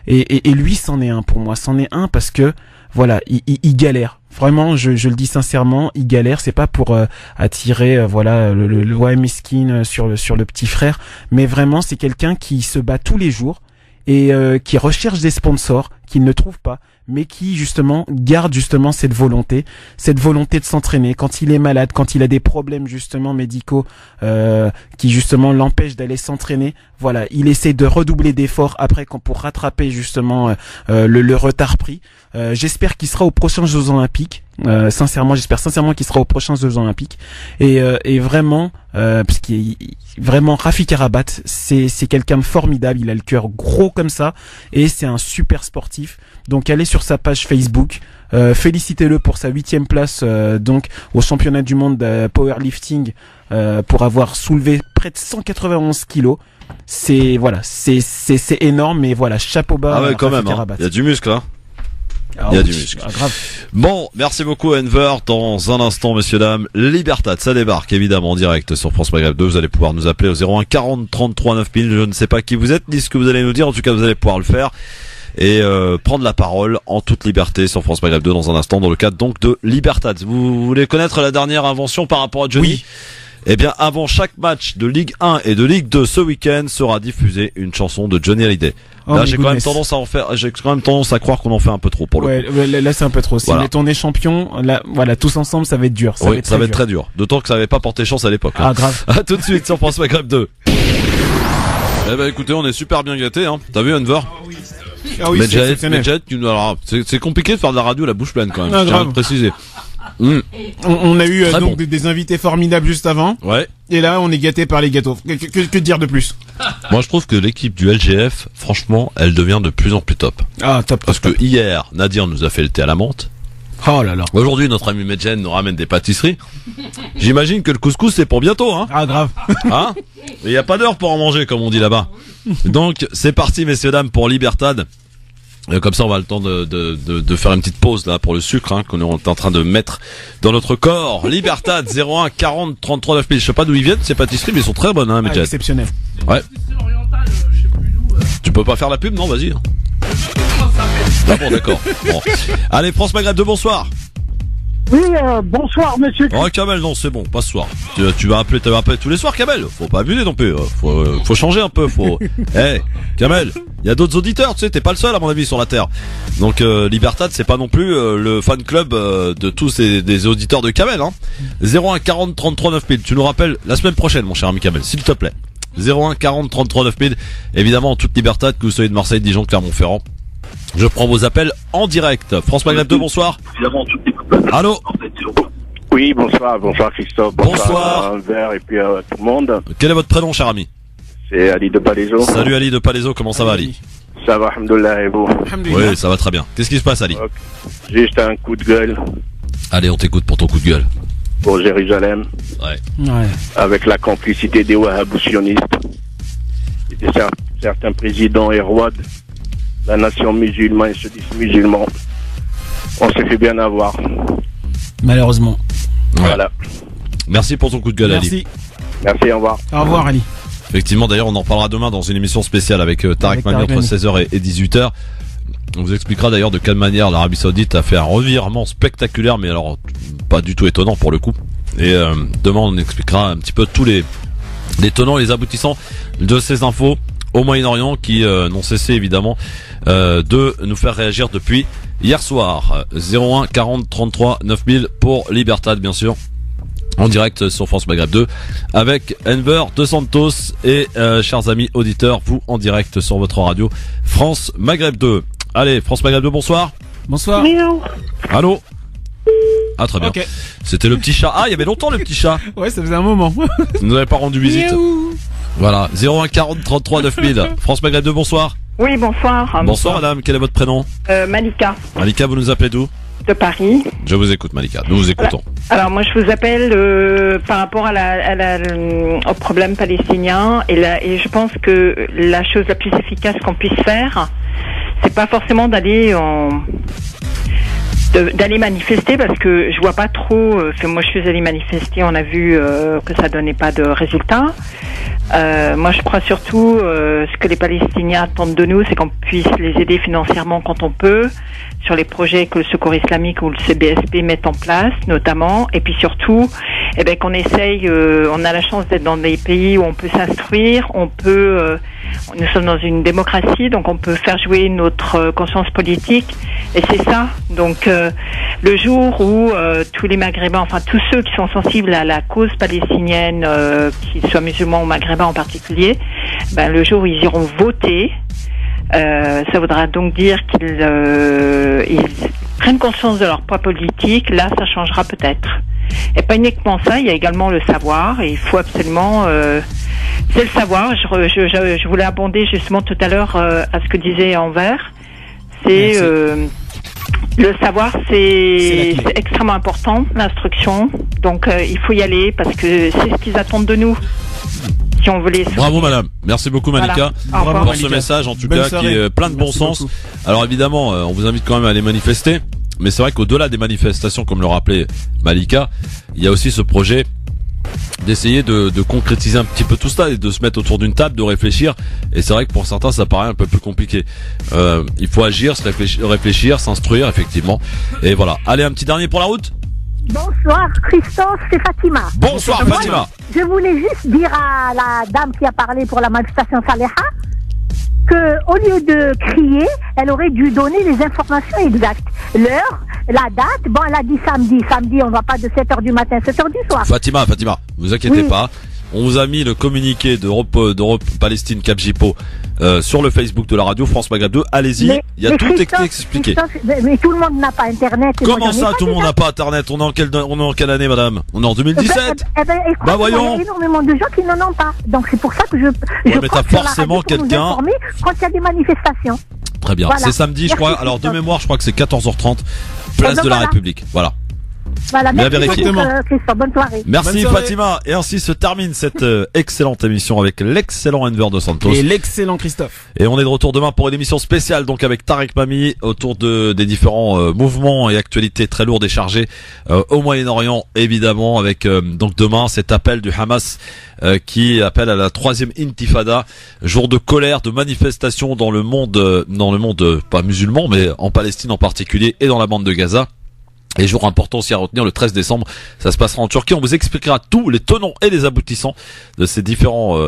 Et lui, c'en est un pour moi, c'en est un parce que voilà, il galère. Vraiment, je le dis sincèrement, il galère. C'est pas pour attirer voilà le ouais mesquine sur le petit frère, mais vraiment c'est quelqu'un qui se bat tous les jours et qui recherche des sponsors qu'il ne trouve pas, mais qui justement garde justement cette volonté de s'entraîner quand il est malade, quand il a des problèmes justement médicaux qui justement l'empêchent d'aller s'entraîner. Voilà, il essaie de redoubler d'efforts après pour rattraper justement le retard pris. J'espère qu'il sera aux prochains Jeux Olympiques. J'espère sincèrement qu'il sera aux prochains Jeux Olympiques. Et vraiment, parce qu'il vraiment Rafik Harabat, c'est quelqu'un de formidable. Il a le cœur gros comme ça et c'est un super sportif. Donc allez sur sa page Facebook. Félicitez-le pour sa 8e place donc au championnat du monde de powerlifting pour avoir soulevé près de 191 kilos. C'est énorme, mais voilà, chapeau bas. Ah ouais, quand même, hein. Il y a du muscle, hein. Il y a du muscle. Grave. Bon, merci beaucoup Enver. Dans un instant, messieurs dames, Libertad, ça débarque évidemment en direct sur France Maghreb 2. Vous allez pouvoir nous appeler au 01 40 33 9000. Je ne sais pas qui vous êtes ni ce que vous allez nous dire. En tout cas, vous allez pouvoir le faire et prendre la parole en toute liberté sur France Maghreb 2 dans un instant dans le cadre donc de Libertad. Vous voulez connaître la dernière invention par rapport à Johnny? Oui. Eh bien, avant chaque match de Ligue 1 et de Ligue 2 ce week-end sera diffusée une chanson de Johnny Hallyday. Là, j'ai quand même tendance à croire qu'on en fait un peu trop pour le coup. Là, c'est un peu trop. Si on est champion, là, voilà, tous ensemble, ça va être dur. Ça va être très dur. D'autant que ça n'avait pas porté chance à l'époque. Ah, grave. À tout de suite sur France Maghreb 2. Eh ben, écoutez, on est super bien gâtés, hein. T'as vu, Enver? Ah oui, alors, c'est compliqué de faire de la radio la bouche pleine quand même. Ah, je tiens à le préciser. On a eu donc des invités formidables juste avant. Ouais. Et là, on est gâtés par les gâteaux. Que dire de plus? Moi, je trouve que l'équipe du LGF, franchement, elle devient de plus en plus top. Ah, top. Parce que hier, Nadir nous a fait le thé à la menthe. Oh là là. Aujourd'hui, notre ami Medjen nous ramène des pâtisseries. J'imagine que le couscous, c'est pour bientôt, hein. Ah, grave. Hein? Il n'y a pas d'heure pour en manger, comme on dit là-bas. Donc, c'est parti, messieurs, dames, pour Libertad. Comme ça, on va le temps de faire une petite pause là pour le sucre qu'on est en train de mettre dans notre corps. Libertad 01 40 33 9000. Je sais pas d'où ils viennent ces pâtisseries, mais ils sont très bonnes, hein, Medjed. Exceptionnel. Ouais. Tu peux pas faire la pub, non? Vas-y. Ah bon, d'accord. Bon. Allez, France Maghreb 2, bonsoir. Oui, bonsoir, monsieur. Oh, Kamel, non, c'est bon, pas ce soir. Tu vas appeler tous les soirs, Kamel. Faut pas abuser non plus. Faut changer un peu. Hey, Kamel, il y a d'autres auditeurs, tu sais, t'es pas le seul à mon avis sur la terre. Donc Libertad, c'est pas non plus le fan club de tous des auditeurs de Kamel. Hein. 01 40 33 9000. Tu nous rappelles la semaine prochaine, mon cher ami Kamel, s'il te plaît. 01 40 33 9000. Évidemment, en toute Libertad, que vous soyez de Marseille, Dijon, Clermont-Ferrand. Je prends vos appels en direct. France Maghreb 2, bonsoir. Allô. Oui, bonsoir Christophe. Bonsoir. Envers et puis tout le monde. Quel est votre prénom, cher ami? C'est Ali de Palaiso. Salut Ali de Palaiso, comment ça va Ali? Ça va, alhamdoulilah, et vous? Oui, ça va très bien. Qu'est-ce qui se passe Ali? J'ai juste un coup de gueule. Allez, on t'écoute pour ton coup de gueule. Pour Jérusalem. Ouais. Avec la complicité des wahhabistes. Et certains présidents et rois de la nation musulmane et se disent musulmans. On s'est fait bien avoir. Malheureusement. Voilà. Merci pour ton coup de gueule, Ali. Merci, au revoir. Au revoir, Ali. Effectivement, d'ailleurs, on en parlera demain dans une émission spéciale avec Tarek Mani entre 16h et 18h. On vous expliquera d'ailleurs de quelle manière l'Arabie Saoudite a fait un revirement spectaculaire, mais alors pas du tout étonnant pour le coup. Et demain, on expliquera un petit peu tous les tenants et les aboutissants de ces infos au Moyen-Orient qui n'ont cessé évidemment de nous faire réagir depuis hier soir. 01 40 33 9000 pour Libertad, bien sûr, en direct sur France Maghreb 2 avec Enver de Santos et chers amis auditeurs, vous en direct sur votre radio France Maghreb 2. Allez, France Maghreb 2, bonsoir. Bonsoir. Allô. Ah, très bien. Okay. C'était le petit chat. Ah, il y avait longtemps le petit chat. Ouais, ça faisait un moment. Vous nous avez pas rendu visite. Voilà, 01 40 33 9000. France Maghreb 2, bonsoir. Oui, bonsoir. Bonsoir madame, quel est votre prénom? Malika. Malika, vous nous appelez d'où? De Paris. Je vous écoute Malika, nous vous écoutons. Alors moi je vous appelle par rapport au problème palestinien et je pense que la chose la plus efficace qu'on puisse faire, c'est pas forcément d'aller manifester, parce que je vois pas trop. Moi je suis allée manifester, on a vu que ça donnait pas de résultat. Moi je crois surtout ce que les Palestiniens attendent de nous, c'est qu'on puisse les aider financièrement quand on peut, sur les projets que le Secours Islamique ou le CBSP mettent en place notamment, et puis surtout qu'on essaye, on a la chance d'être dans des pays où on peut s'instruire, nous sommes dans une démocratie, donc on peut faire jouer notre conscience politique, et c'est ça. Donc le jour où tous les Maghrébins, enfin tous ceux qui sont sensibles à la cause palestinienne, qu'ils soient musulmans ou maghrébins en particulier, le jour où ils iront voter, ça voudra donc dire qu'ils prennent conscience de leur poids politique. Là, ça changera peut-être. Et pas uniquement ça, il y a également le savoir, et il faut absolument... c'est le savoir. Je voulais abonder justement tout à l'heure à ce que disait Enver. C'est le savoir, c'est extrêmement important, l'instruction. Donc il faut y aller, parce que c'est ce qu'ils attendent de nous. Si on veut les... Bravo madame, merci beaucoup Malika pour ce message en tout cas qui est plein de bon sens. Alors évidemment, on vous invite quand même à aller manifester, mais c'est vrai qu'au-delà des manifestations, comme le rappelait Malika, il y a aussi ce projet d'essayer de concrétiser un petit peu tout ça et de se mettre autour d'une table, de réfléchir. Et c'est vrai que pour certains ça paraît un peu plus compliqué. Il faut agir, réfléchir, s'instruire effectivement. Et voilà. Allez, un petit dernier pour la route. Bonsoir Christophe, c'est Fatima. Bonsoir Fatima. Je voulais juste dire à la dame qui a parlé pour la manifestation Saleha que, au lieu de crier, elle aurait dû donner les informations exactes. L'heure, la date, bon, elle a dit samedi. Samedi, on ne va pas de 7h du matin, 7h du soir. Fatima, vous inquiétez pas. On vous a mis le communiqué d'Europe Palestine Cap Jipo sur le Facebook de la radio France Maghreb 2. Allez-y, il y a tout expliqué. Mais tout le monde n'a pas internet. Comment ça, tout le monde n'a pas internet? On est en quelle année, madame? On est en 2017. Voyons. Il y a énormément de gens qui n'en ont pas. Donc c'est pour ça que je mais t'as forcément quelqu'un quand il y a des manifestations. Très bien. Voilà. C'est samedi, je crois. Alors de mémoire, je crois que c'est 14h30, place de la République. Voilà. Voilà, Bien merci vérifié. beaucoup, Christophe. Bonne soirée. Merci Bonne soirée. Fatima. Et ainsi se termine cette excellente émission avec l'excellent Enver de Santos. Et l'excellent Christophe. Et on est de retour demain pour une émission spéciale, donc avec Tarek Mami, autour des différents mouvements et actualités très lourdes et chargées au Moyen-Orient, évidemment, avec donc demain cet appel du Hamas qui appelle à la 3e intifada, jour de colère, de manifestation dans le monde pas musulman, mais en Palestine en particulier et dans la bande de Gaza. Et jour important aussi à retenir, le 13 décembre, ça se passera en Turquie. On vous expliquera tous les tenants et les aboutissants de ces différents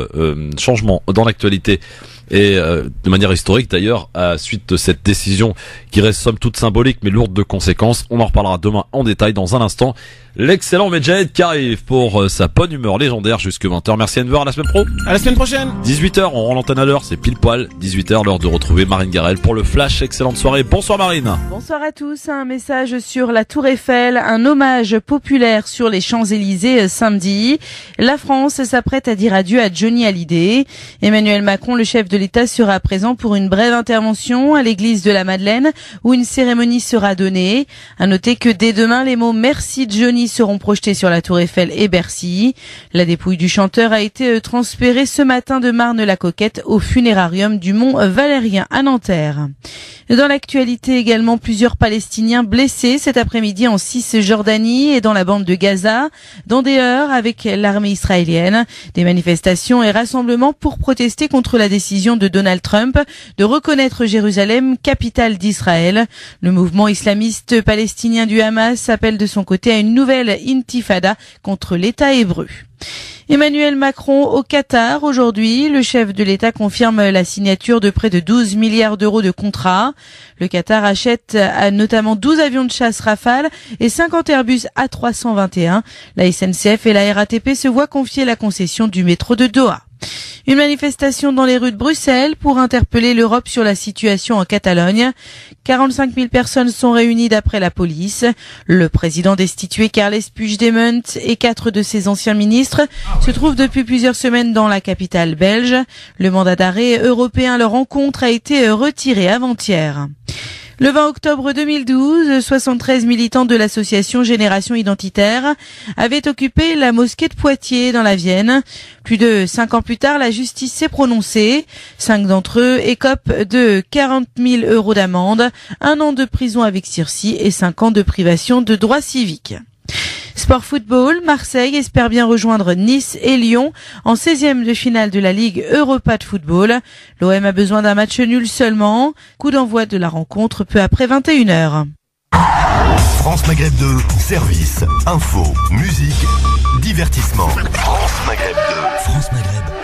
changements dans l'actualité et de manière historique d'ailleurs, à suite de cette décision qui reste somme toute symbolique mais lourde de conséquences. On en reparlera demain en détail dans un instant. L'excellent Medjahed qui arrive pour sa bonne humeur légendaire jusque 20h. Merci Enver, à la semaine pro. À la semaine prochaine. 18h, on rend l'antenne à l'heure, c'est pile poil. 18h, l'heure de retrouver Marine Garel pour le Flash. Excellente soirée. Bonsoir Marine. Bonsoir à tous. Un message sur la Tour Eiffel, un hommage populaire sur les Champs-Élysées samedi. La France s'apprête à dire adieu à Johnny Hallyday. Emmanuel Macron, le chef de l'État, sera présent pour une brève intervention à l'église de la Madeleine où une cérémonie sera donnée. À noter que dès demain, les mots Merci Johnny seront projetés sur la Tour Eiffel et Bercy. La dépouille du chanteur a été transférée ce matin de Marne-la-Coquette au funérarium du Mont Valérien à Nanterre. Dans l'actualité également, plusieurs Palestiniens blessés cet après-midi en Cisjordanie et dans la bande de Gaza, dans des heurts avec l'armée israélienne. Des manifestations et rassemblements pour protester contre la décision de Donald Trump de reconnaître Jérusalem, capitale d'Israël. Le mouvement islamiste palestinien du Hamas appelle de son côté à une nouvelle intifada contre l'État hébreu. Emmanuel Macron au Qatar aujourd'hui. Le chef de l'État confirme la signature de près de 12 milliards d'euros de contrats. Le Qatar achète notamment 12 avions de chasse Rafale et 50 Airbus A321. La SNCF et la RATP se voient confier la concession du métro de Doha. Une manifestation dans les rues de Bruxelles pour interpeller l'Europe sur la situation en Catalogne. 45 000 personnes sont réunies d'après la police. Le président destitué Carles Puigdemont et 4 de ses anciens ministres se trouvent depuis plusieurs semaines dans la capitale belge. Le mandat d'arrêt européen leur encontre a été retiré avant-hier. Le 20 octobre 2012, 73 militants de l'association Génération Identitaire avaient occupé la mosquée de Poitiers dans la Vienne. Plus de 5 ans plus tard, la justice s'est prononcée. 5 d'entre eux écopent de 40 000 euros d'amende, 1 an de prison avec sursis et 5 ans de privation de droits civiques. Sport football, Marseille espère bien rejoindre Nice et Lyon en 16e de finale de la Ligue Europa de football. L'OM a besoin d'un match nul seulement. Coup d'envoi de la rencontre peu après 21h. France Maghreb 2, service, info, musique, divertissement. France Maghreb 2. France Maghreb.